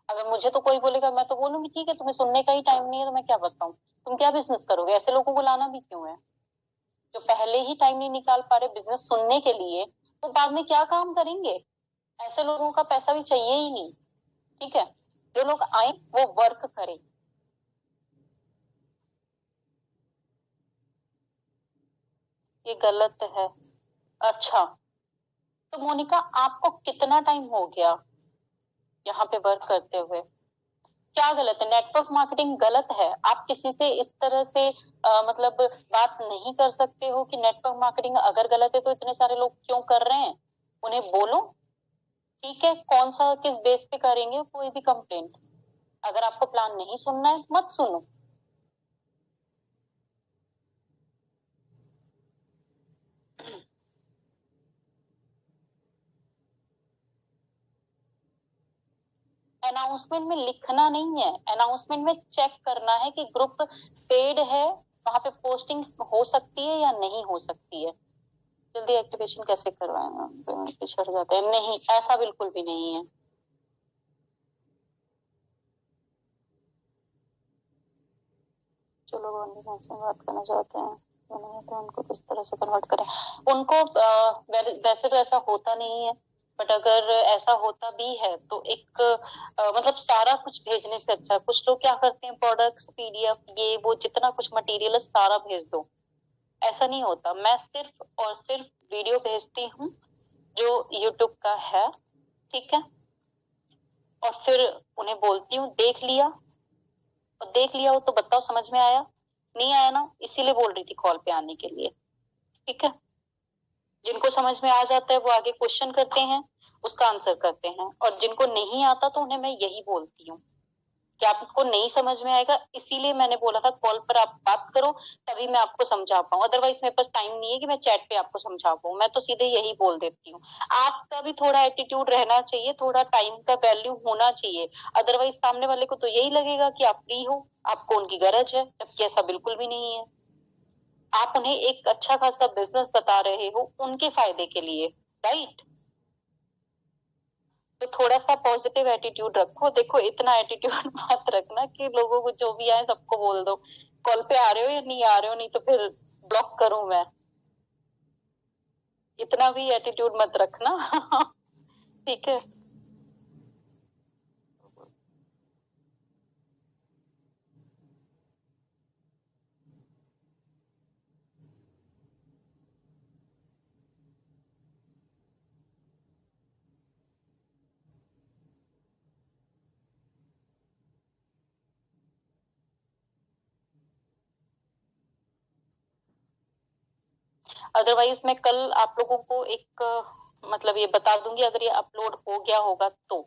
अगर मुझे तो कोई बोलेगा मैं तो बोलूंगी ठीक है, तुम्हें सुनने का ही टाइम नहीं है तो मैं क्या बताऊं, तुम क्या बिजनेस करोगे, ऐसे लोगों को लाना भी क्यों है? जो पहले ही टाइम नहीं निकाल पा रहे बिजनेस सुनने के लिए, वो बाद में क्या काम करेंगे? ऐसे लोगों का पैसा भी चाहिए ही नहीं, ठीक है। जो लोग आए वो वर्क करें। ये गलत है। अच्छा, तो मोनिका आपको कितना टाइम हो गया यहाँ पे वर्क करते हुए? क्या गलत है? नेटवर्क मार्केटिंग गलत है? आप किसी से इस तरह से मतलब बात नहीं कर सकते हो कि नेटवर्क मार्केटिंग अगर गलत है तो इतने सारे लोग क्यों कर रहे हैं? उन्हें बोलो, ठीक है, कौन सा किस बेस पे करेंगे कोई भी कंप्लेंट। अगर आपको प्लान नहीं सुनना है मत सुनो। अनाउंसमेंट में लिखना नहीं है, अनाउंसमेंट में चेक करना है कि ग्रुप पेड है, वहां पे पोस्टिंग हो सकती है या नहीं हो सकती है। जल्दी एक्टिवेशन कैसे करवाएंगे, पेमेंट पिछड़ जाते हैं, नहीं ऐसा बिल्कुल भी नहीं है। जो लोग ऑनलाइन में बात करना चाहते हैं तो उनको किस तरह से कन्वर्ट करें? उनको वैसे तो ऐसा होता नहीं है, बट अगर ऐसा होता भी है तो एक मतलब सारा कुछ भेजने से अच्छा, कुछ लोग क्या करते हैं प्रोडक्ट्स पीडीएफ ये वो जितना कुछ मटेरियल है सारा भेज दो, ऐसा नहीं होता। मैं सिर्फ और सिर्फ वीडियो भेजती हूँ जो यूट्यूब का है, ठीक है, और फिर उन्हें बोलती हूँ देख लिया, और देख लिया हो तो बताओ समझ में आया, नहीं आया ना, इसीलिए बोल रही थी कॉल पे आने के लिए, ठीक है। जिनको समझ में आ जाता है वो आगे क्वेश्चन करते हैं, उसका आंसर करते हैं, और जिनको नहीं आता तो उन्हें मैं यही बोलती हूँ कि आपको नहीं समझ में आएगा, इसीलिए मैंने बोला था कॉल पर आप बात करो तभी मैं आपको समझा पाऊँ, अदरवाइज मेरे पास टाइम नहीं है कि मैं चैट पे आपको समझा पाऊँ, मैं तो सीधे यही बोल देती हूँ। आपका भी थोड़ा एटीट्यूड रहना चाहिए, थोड़ा टाइम का वैल्यू होना चाहिए, अदरवाइज सामने वाले को तो यही लगेगा कि आप फ्री हो, आपको उनकी गरज है, जबकि ऐसा बिल्कुल भी नहीं है। आप उन्हें एक अच्छा खासा बिजनेस बता रहे हो उनके फायदे के लिए, राइट। तो थोड़ा सा पॉजिटिव एटीट्यूड रखो, देखो इतना एटीट्यूड मत रखना कि लोगों को जो भी आए सबको बोल दो कॉल पे आ रहे हो या नहीं आ रहे हो, नहीं तो फिर ब्लॉक करूं मैं, इतना भी एटीट्यूड मत रखना। ठीक है। अदरवाइज मैं कल आप लोगों को एक मतलब ये बता दूंगी अगर ये अपलोड हो गया होगा तो,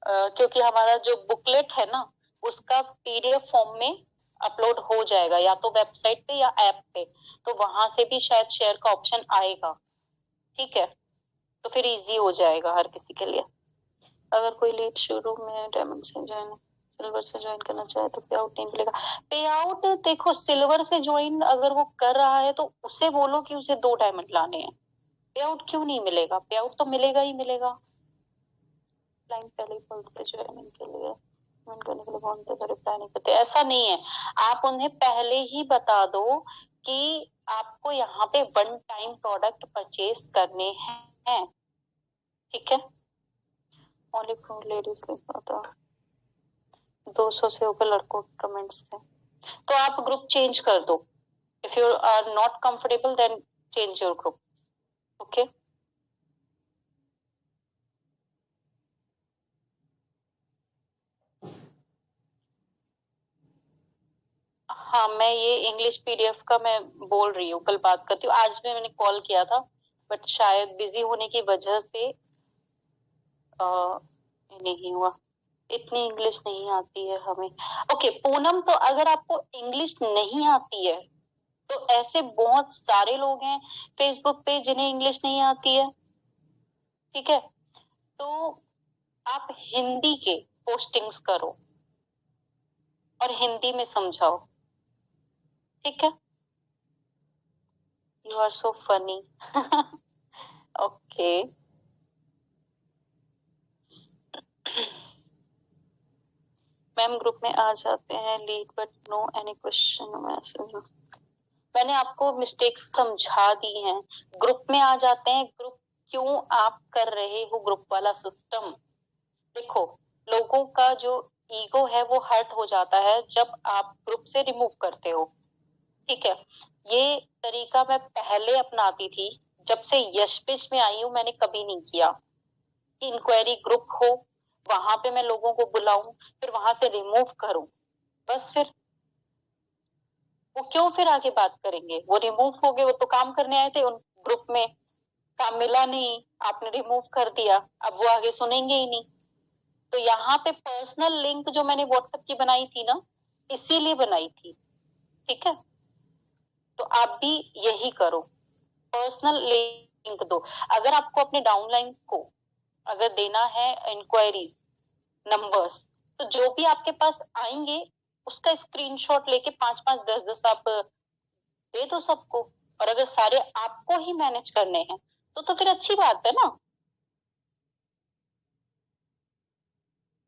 क्योंकि हमारा जो बुकलेट है ना उसका पीडीएफ फॉर्म में अपलोड हो जाएगा या तो वेबसाइट पे या ऐप पे, तो वहां से भी शायद शेयर का ऑप्शन आएगा। ठीक है, तो फिर इजी हो जाएगा हर किसी के लिए। अगर कोई लीड शुरू में डायमंड से ज्वाइन सिल्वर से ज्वाइन करना चाहे तो पे आउट नहीं मिलेगा। पे आउट देखो, सिल्वर से ज्वाइन अगर वो कर रहा है तो उसे बोलो कि उसे 2 डायमंड लाने हैं, पे आउट क्यों नहीं मिलेगा? पे आउट तो मिलेगा ही मिलेगा। लाइन पहले ही बोलते ज्वाइनिंग के लिए ज्वाइन करने के लिए बोलते तो रिप्लाई नहीं करते, ऐसा नहीं है। आप उन्हें पहले ही बता दो कि आपको यहाँ पे 1 टाइम प्रोडक्ट परचेज करने हैं। ठीक है, ओनली फॉर लेडीज लिखा था, 200 से ऊपर लड़कों के कमेंट्स थे, तो आप ग्रुप चेंज कर दो। If you are not comfortable then change your group. Okay, हाँ मैं ये इंग्लिश पीडीएफ का मैं बोल रही हूँ, कल बात करती हूँ। आज भी मैंने कॉल किया था बट शायद बिजी होने की वजह से नहीं हुआ। इतनी इंग्लिश नहीं आती है हमें। ओके पूनम, तो अगर आपको इंग्लिश नहीं आती है तो ऐसे बहुत सारे लोग हैं फेसबुक पे जिन्हें इंग्लिश नहीं आती है। ठीक है, तो आप हिंदी के पोस्टिंग्स करो और हिंदी में समझाओ। ठीक है, you are so funny. Okay, ma'am group में आ जाते हैं lead but no any question message. मैंने आपको मिस्टेक्स समझा दी हैं। ग्रुप में आ जाते हैं, ग्रुप क्यों आप कर रहे हो ग्रुप वाला सिस्टम? देखो, लोगों का जो ईगो है वो हर्ट हो जाता है जब आप ग्रुप से रिमूव करते हो। ठीक है, ये तरीका मैं पहले अपनाती थी, जब से यश पेज में आई हूँ मैंने कभी नहीं किया कि इंक्वायरी ग्रुप हो, वहां पे मैं लोगों को बुलाऊं फिर वहां से रिमूव करूं। बस फिर वो क्यों फिर आगे बात करेंगे? वो रिमूव हो गए, वो तो काम करने आए थे उन ग्रुप में, काम मिला नहीं, आपने रिमूव कर दिया, अब वो आगे सुनेंगे ही नहीं। तो यहाँ पे पर्सनल लिंक जो मैंने व्हाट्सएप की बनाई थी ना, इसीलिए बनाई थी। ठीक है, तो आप भी यही करो, पर्सनल लिंक दो। अगर आपको अपने डाउनलाइंस को अगर देना है इंक्वायरीज नंबर्स, तो जो भी आपके पास आएंगे उसका स्क्रीनशॉट लेके 5-5 10-10 आप दे दो सबको। और अगर सारे आपको ही मैनेज करने हैं तो फिर अच्छी बात है ना।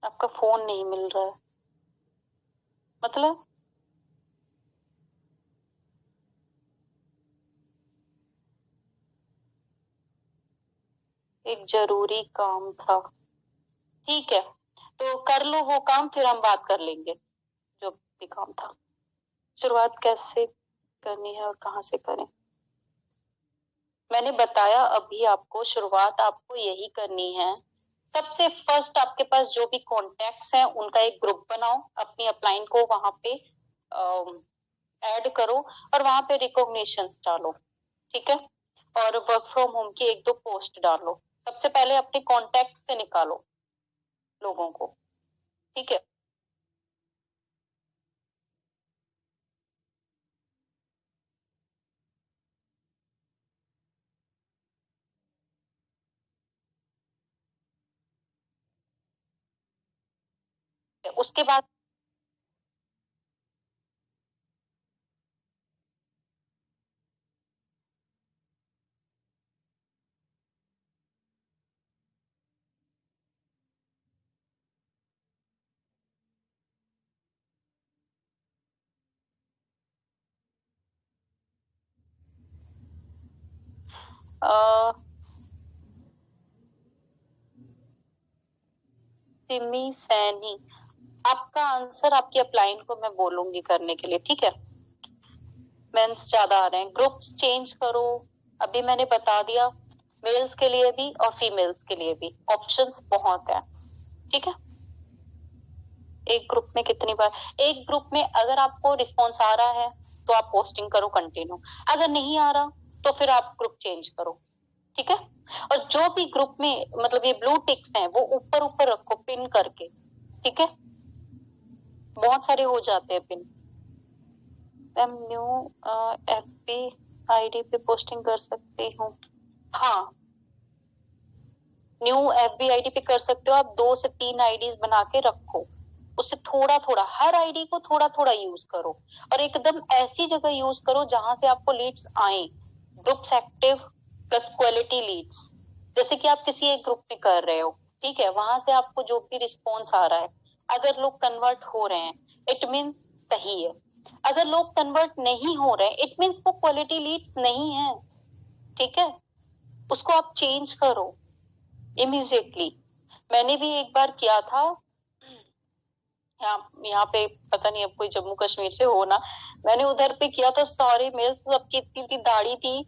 आपका फोन नहीं मिल रहा है मतलब? एक जरूरी काम था। ठीक है, तो कर लो वो काम, फिर हम बात कर लेंगे जो भी काम था। शुरुआत कैसे करनी है और कहाँ से करें? मैंने बताया अभी आपको, शुरुआत आपको यही करनी है। सबसे फर्स्ट आपके पास जो भी कॉन्टेक्ट्स हैं उनका एक ग्रुप बनाओ, अपनी अपलाइन को वहां पे ऐड करो और वहां पे रिकॉग्निशन डालो। ठीक है, और वर्क फ्रॉम होम की 1-2 पोस्ट डालो। सबसे पहले अपने कॉन्टेक्ट से निकालो लोगों को। ठीक है, उसके बाद सिमी सैनी, आपका आंसर आपकी अपलाइन को मैं बोलूंगी करने के लिए। ठीक है, मेंस ज्यादा आ रहे हैं, ग्रुप्स चेंज करो। अभी मैंने बता दिया, मेल्स के लिए भी और फीमेल्स के लिए भी ऑप्शंस बहुत है। ठीक है, एक ग्रुप में कितनी बार, एक ग्रुप में अगर आपको रिस्पॉन्स आ रहा है तो आप पोस्टिंग करो कंटिन्यू, अगर नहीं आ रहा तो फिर आप ग्रुप चेंज करो, ठीक है। और जो भी ग्रुप में मतलब ये ब्लू टिक्स हैं वो ऊपर ऊपर रखो पिन करके, ठीक है, बहुत सारे हो जाते हैं pin. Ma'am new FB ID पे पोस्टिंग कर सकती हूँ? हाँ, न्यू एफबी आईडी पे कर सकते हो आप, 2 से 3 आईडीज बना के रखो, उससे थोड़ा थोड़ा हर आईडी को थोड़ा थोड़ा यूज करो, और एकदम ऐसी जगह यूज करो जहां से आपको लीड्स आए, groups active plus quality Leeds. जैसे कि आप किसी एक ग्रुप में कर रहे हो, ठीक है, वहां से आपको जो भी रिस्पॉन्स आ रहा है, अगर लोग कन्वर्ट हो रहे हैं इट मीन्स सही है, अगर लोग कन्वर्ट नहीं हो रहे इट मीन्स वो क्वालिटी लीड्स नहीं है, ठीक है, उसको आप चेंज करो इमीडिएटली। मैंने भी एक बार किया था, यहाँ पे पता नहीं अब कोई जम्मू कश्मीर से हो ना, मैंने उधर पे किया था, सारे मेल्स सबकी इतनी इतनी दाढ़ी थी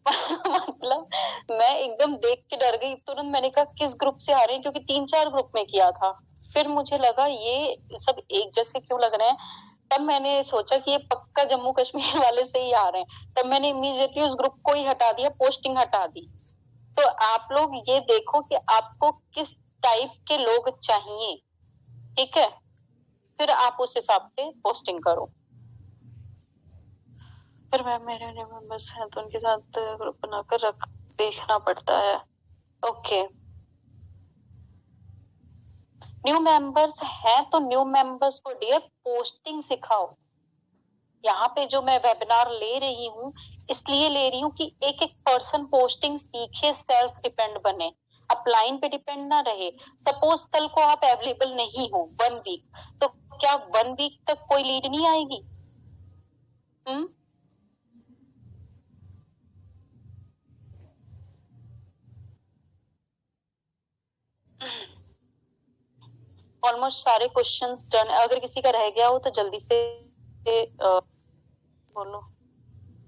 मतलब मैं एकदम देख के डर गई, तुरंत मैंने कहा किस ग्रुप से आ रहे हैं, क्योंकि 3-4 ग्रुप में किया था, फिर मुझे लगा ये सब एक जैसे क्यों लग रहे हैं, तब मैंने सोचा कि ये पक्का जम्मू कश्मीर वाले से ही आ रहे हैं, तब मैंने इमीडिएटली उस ग्रुप को ही हटा दिया, पोस्टिंग हटा दी। तो आप लोग ये देखो कि आपको किस टाइप के लोग चाहिए, ठीक है, फिर आप उस हिसाब से पोस्टिंग करो। फिर मैम मेरे न्यू मेंबर्स हैं तो उनके साथ ग्रुप बनाकर देखना पड़ता है। ओके, न्यू मेंबर्स हैं तो न्यू मेंबर्स को डियर पोस्टिंग सिखाओ। यहाँ पे जो मैं वेबिनार ले रही हूँ इसलिए ले रही हूँ कि एक एक पर्सन पोस्टिंग सीखे, सेल्फ डिपेंड बने, अपलाइन पे डिपेंड ना रहे। सपोज कल को आप अवेलेबल नहीं हो 1 वीक, तो क्या 1 वीक तक कोई लीड नहीं आएगी? ऑलमोस्ट सारे क्वेश्चंस डन, अगर किसी का रह गया हो तो जल्दी से बोलो।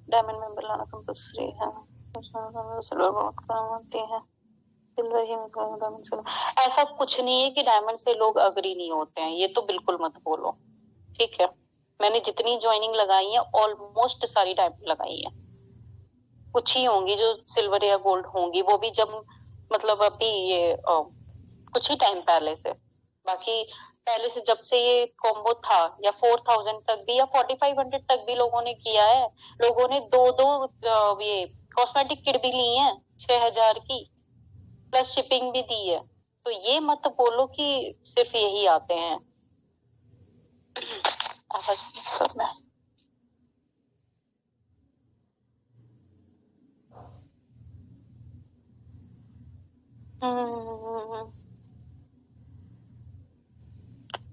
डायमंड मेंबर लाना कंपल्सरी है, सिल्वर बहुत काम आते हैं, सिल्वर ही डायमंड सिल्वर, ऐसा कुछ नहीं है कि डायमंड से लोग अग्री नहीं होते हैं, ये तो बिल्कुल मत बोलो, ठीक है। मैंने जितनी ज्वाइनिंग लगाई है ऑलमोस्ट सारी डायमंड लगाई है, कुछ ही होंगी जो सिल्वर या गोल्ड होंगी, वो भी जब मतलब अभी ये कुछ ही टाइम पहले से, बाकी पहले से जब से ये कॉम्बो था या 4000 तक भी या 4500 तक भी लोगों ने किया है, लोगों ने 2 ये कॉस्मेटिक किट भी ली है 6000 की, प्लस शिपिंग भी दी है, तो ये मत बोलो कि सिर्फ यही आते हैं।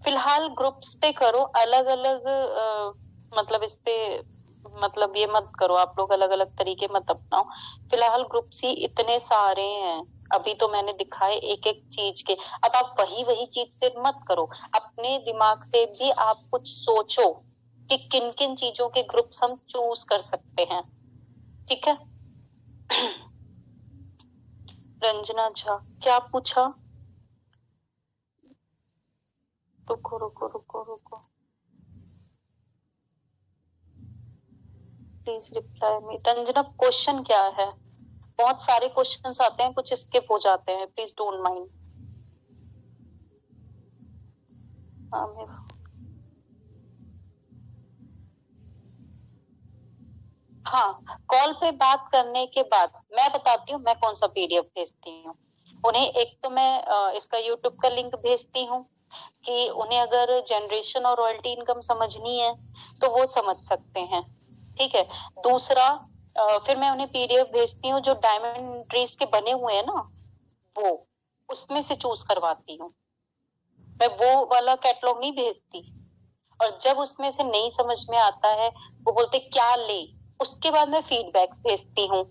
फिलहाल ग्रुप्स पे करो, अलग अलग मतलब इस पे मतलब ये मत करो आप लोग, अलग अलग तरीके मत अपनाओ, फिलहाल ग्रुप्स ही इतने सारे हैं, अभी तो मैंने दिखाए एक एक चीज के, अब आप वही वही चीज से मत करो, अपने दिमाग से भी आप कुछ सोचो कि किन किन चीजों के ग्रुप्स हम चूज कर सकते हैं, ठीक है। रंजना झा, क्या पूछा? रुको रुको रुको रुको, please reply me. Ranjana question क्या है? बहुत सारे क्वेश्चंस आते हैं, कुछ स्किप हो जाते हैं, प्लीज डोंट माइंड। हाँ, कॉल पे बात करने के बाद मैं बताती हूँ मैं कौन सा पीडीएफ भेजती हूँ उन्हें। एक तो मैं इसका यूट्यूब का लिंक भेजती हूँ कि उन्हें अगर जनरेशन और रॉयल्टी इनकम समझनी है तो वो समझ सकते हैं, ठीक है। दूसरा फिर मैं उन्हें पीडीएफ भेजती हूँ जो डायमंड ट्रीज के बने हुए हैं ना, वो उसमें से चूज करवाती हूँ मैं, वो वाला कैटलॉग नहीं भेजती। और जब उसमें से नहीं समझ में आता है, वो बोलते क्या ले, उसके बाद मैं फीडबैक्स भेजती हूँ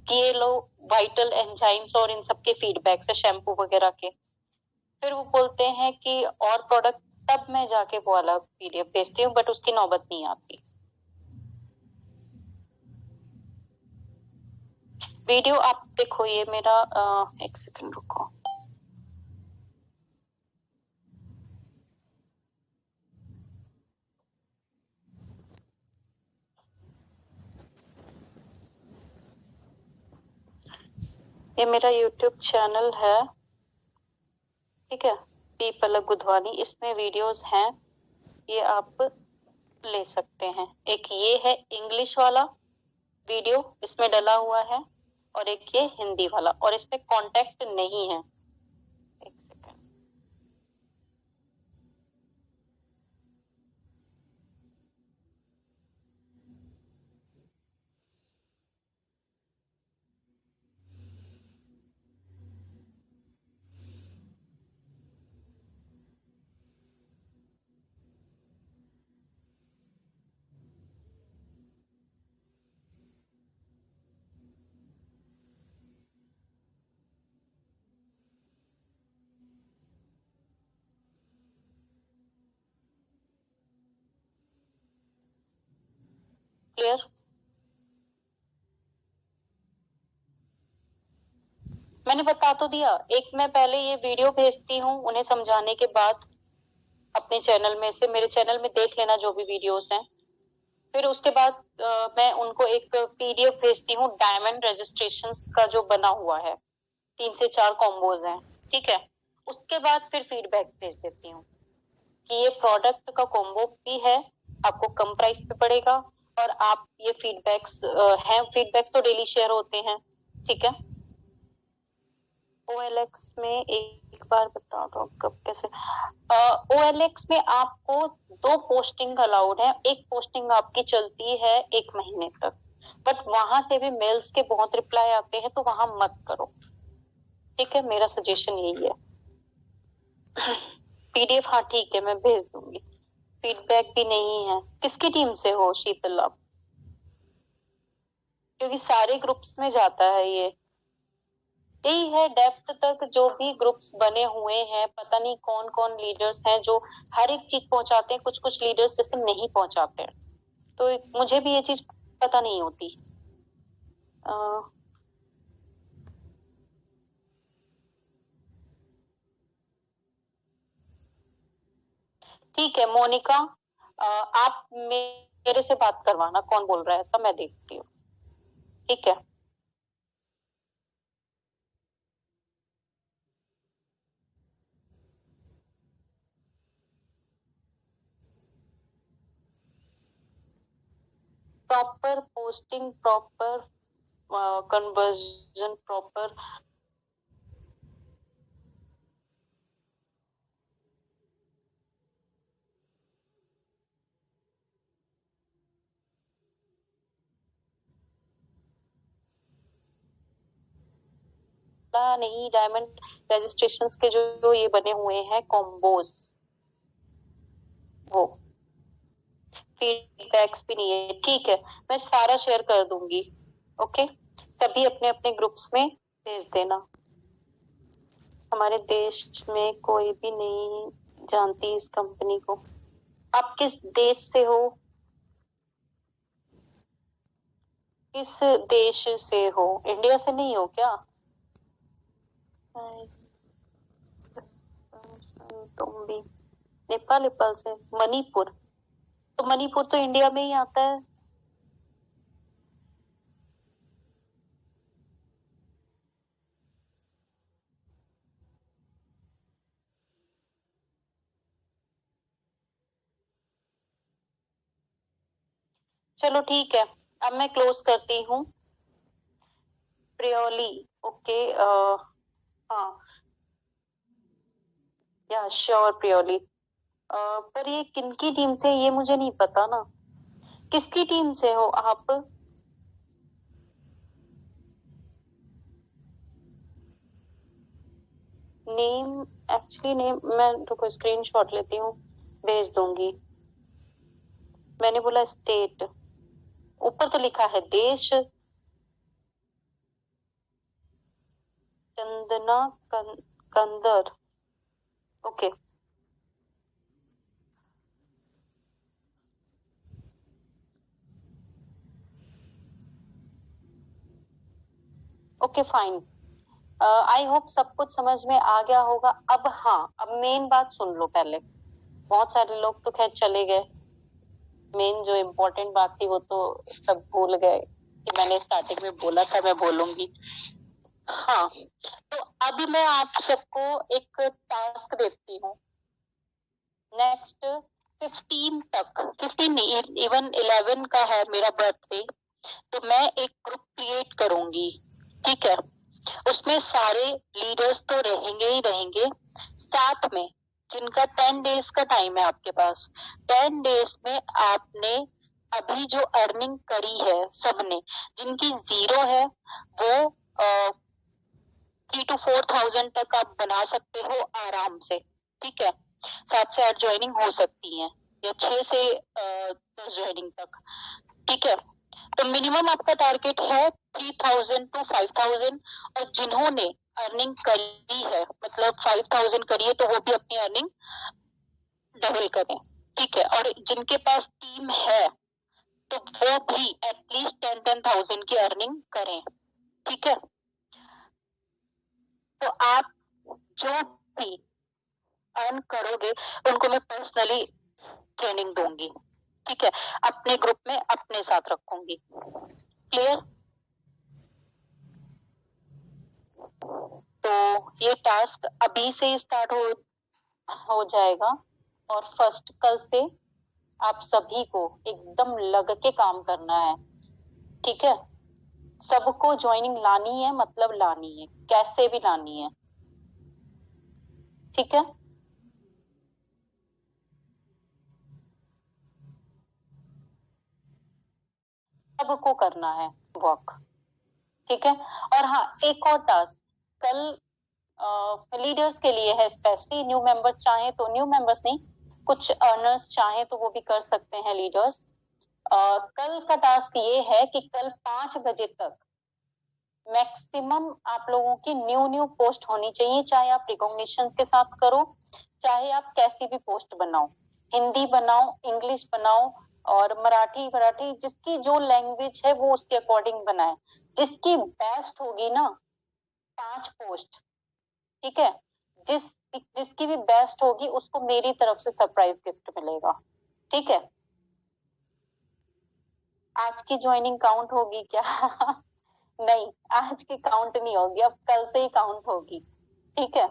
कि ये लो वाइटल एंजाइम्स और इन सब के फीडबैक्स है शैम्पू वगैरह के, फिर वो बोलते हैं कि और प्रोडक्ट, तब मैं जाके वो वाला पीडीएफ भेजती हूँ, बट उसकी नौबत नहीं आती। वीडियो आप देखो, ये मेरा एक सेकंड रुको, ये मेरा YouTube चैनल है, ठीक है, पी पलक गुधवानी। इसमें वीडियोस हैं, ये आप ले सकते हैं। एक ये है इंग्लिश वाला वीडियो, इसमें डला हुआ है, और एक ये हिंदी वाला, और इसमें कांटेक्ट नहीं है। एक सेकंड, क्लियर? मैंने बता तो दिया। एक मैं पहले ये वीडियो भेजती हूँ उन्हें समझाने के बाद, अपने चैनल में से, मेरे चैनल में देख लेना जो भी वीडियोस हैं। फिर उसके बाद मैं उनको एक पीडीएफ भेजती हूँ डायमंड रजिस्ट्रेशन का जो बना हुआ है, 3 से 4 कॉम्बोज हैं, ठीक है। उसके बाद फिर फीडबैक भेज देती हूँ कि ये प्रोडक्ट का कॉम्बो भी है, आपको कम प्राइस पे पड़ेगा, और आप ये फीडबैक्स हैं, फीडबैक्स तो डेली शेयर होते हैं, ठीक है। OLX में एक बार बता दो कब कैसे। OLX में आपको 2 पोस्टिंग अलाउड है, एक पोस्टिंग आपकी चलती है 1 महीने तक, बट वहां से भी मेल्स के बहुत रिप्लाई आते हैं, तो वहां मत करो, ठीक है। मेरा सजेशन यही है। PDF हाँ ठीक है, मैं भेज दूंगी। फीडबैक भी नहीं है। किसकी टीम से हो शीतल आप? क्योंकि सारे ग्रुप्स में जाता है ये। यही है, डेप्थ तक जो भी ग्रुप्स बने हुए हैं, पता नहीं कौन कौन लीडर्स हैं जो हर एक चीज पहुंचाते हैं, कुछ कुछ लीडर्स जैसे नहीं पहुंचाते हैं, तो मुझे भी ये चीज पता नहीं होती। ठीक है मोनिका, आप मेरे से बात करवाना, कौन बोल रहा है ऐसा, मैं देखती हूँ, ठीक है। Proper posting, proper conversion, proper नहीं, डायमंड रजिस्ट्रेशंस के जो ये बने हुए हैं कॉम्बोज, वो फीडबैक्स भी नहीं है, ठीक है। मैं सारा शेयर कर दूंगी, ओके। सभी अपने अपने ग्रुप्स में भेज देना। हमारे देश में कोई भी नहीं जानती इस कंपनी को। आप किस देश से हो? किस देश से हो? इंडिया से नहीं हो क्या? तुम भी नेपाल से? मणिपुर? तो मणिपुर तो इंडिया में ही आता है। चलो ठीक है, अब मैं क्लोज करती हूँ। प्रियोली, ओके, हाँ, या श्योर प्रियोली। पर ये किनकी टीम से, ये मुझे नहीं पता ना। किसकी टीम से हो आप? नेम, एक्चुअली नेम मैं रुको स्क्रीनशॉट लेती हूँ, भेज दूंगी। मैंने बोला स्टेट, ऊपर तो लिखा है देश, चंदना कंदर, okay. Okay fine, I hope सब कुछ समझ में आ गया होगा। अब हाँ, अब मेन बात सुन लो पहले। बहुत सारे लोग तो खैर चले गए, मेन जो इम्पोर्टेंट बात थी वो तो सब भूल गए कि मैंने स्टार्टिंग में बोला था मैं बोलूंगी। हाँ, तो अभी मैं आप सबको एक टास्क देती हूँ। नेक्स्ट 15 तक, 15 नहीं, इवन 11 का है मेरा बर्थडे, तो मैं एक ग्रुप क्रिएट करूंगी, ठीक है। उसमें सारे लीडर्स तो रहेंगे ही रहेंगे, साथ में जिनका 10 डेज का टाइम है आपके पास, 10 डेज में आपने अभी जो अर्निंग करी है सबने, जिनकी जीरो है वो 3 to 4 thousand तक आप बना सकते हो आराम से, ठीक है। 7 से 8 ज्वाइनिंग हो सकती है, या 6 से 10 ज्वाइनिंग तक, ठीक है। तो मिनिमम आपका टारगेट है 3 to 5 thousand, और जिन्होंने अर्निंग करी है, मतलब 5 thousand करी है, तो वो भी अपनी अर्निंग डबल करें, ठीक है। और जिनके पास टीम है तो वो भी एटलीस्ट 10 thousand की अर्निंग करें, ठीक है। तो आप जो भी अर्न करोगे उनको मैं पर्सनली ट्रेनिंग दूंगी, ठीक है, अपने ग्रुप में अपने साथ रखूंगी। क्लियर? तो ये टास्क अभी से स्टार्ट हो जाएगा, और फर्स्ट कल से आप सभी को एकदम लग के काम करना है, ठीक है। सबको ज्वाइनिंग लानी है, मतलब लानी है, कैसे भी लानी है, ठीक है। सबको करना है वर्क, ठीक है। और हाँ, एक और टास्क कल लीडर्स के लिए है, स्पेशली न्यू मेंबर्स चाहे तो, न्यू मेंबर्स नहीं, कुछ अर्नर्स चाहे तो वो भी कर सकते हैं लीडर्स। कल का टास्क ये है कि कल 5 बजे तक मैक्सिमम आप लोगों की न्यू पोस्ट होनी चाहिए, चाहे आप रिकॉग्निशन के साथ करो, चाहे आप कैसी भी पोस्ट बनाओ, हिंदी बनाओ, इंग्लिश बनाओ, और मराठी मराठी जिसकी जो लैंग्वेज है वो उसके अकॉर्डिंग बनाए, जिसकी बेस्ट होगी ना 5 पोस्ट, ठीक है। जिसकी भी बेस्ट होगी उसको मेरी तरफ से सरप्राइज गिफ्ट मिलेगा, ठीक है। आज की ज्वाइनिंग काउंट होगी क्या? नहीं, आज की काउंट नहीं होगी, अब कल से ही काउंट होगी, ठीक है।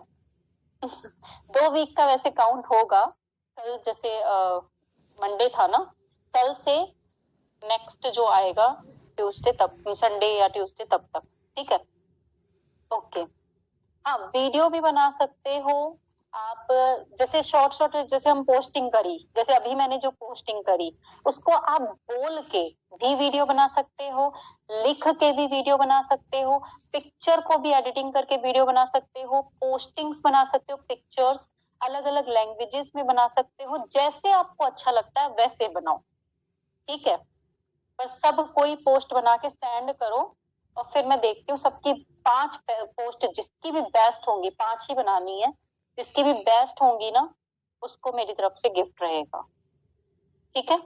2 वीक का वैसे काउंट होगा, कल जैसे मंडे था ना, कल से नेक्स्ट जो आएगा ट्यूसडे तक, संडे या ट्यूसडे तब तक, ठीक है। ओके। हाँ, वीडियो भी बना सकते हो आप, जैसे शॉर्ट शॉर्ट, जैसे हम पोस्टिंग करी, जैसे अभी मैंने जो पोस्टिंग करी उसको आप बोल के भी वीडियो बना सकते हो, लिख के भी वीडियो बना सकते हो, पिक्चर को भी एडिटिंग करके वीडियो बना सकते हो, पोस्टिंग्स बना सकते हो, पिक्चर्स अलग अलग लैंग्वेजेस में बना सकते हो, जैसे आपको अच्छा लगता है वैसे बनाओ, ठीक है। बस सब कोई पोस्ट बना के सेंड करो, और फिर मैं देखती हूँ सबकी 5 पोस्ट, जिसकी भी बेस्ट होंगी, 5 ही बनानी है, जिसकी भी बेस्ट होंगी ना उसको मेरी तरफ से गिफ्ट रहेगा, ठीक है।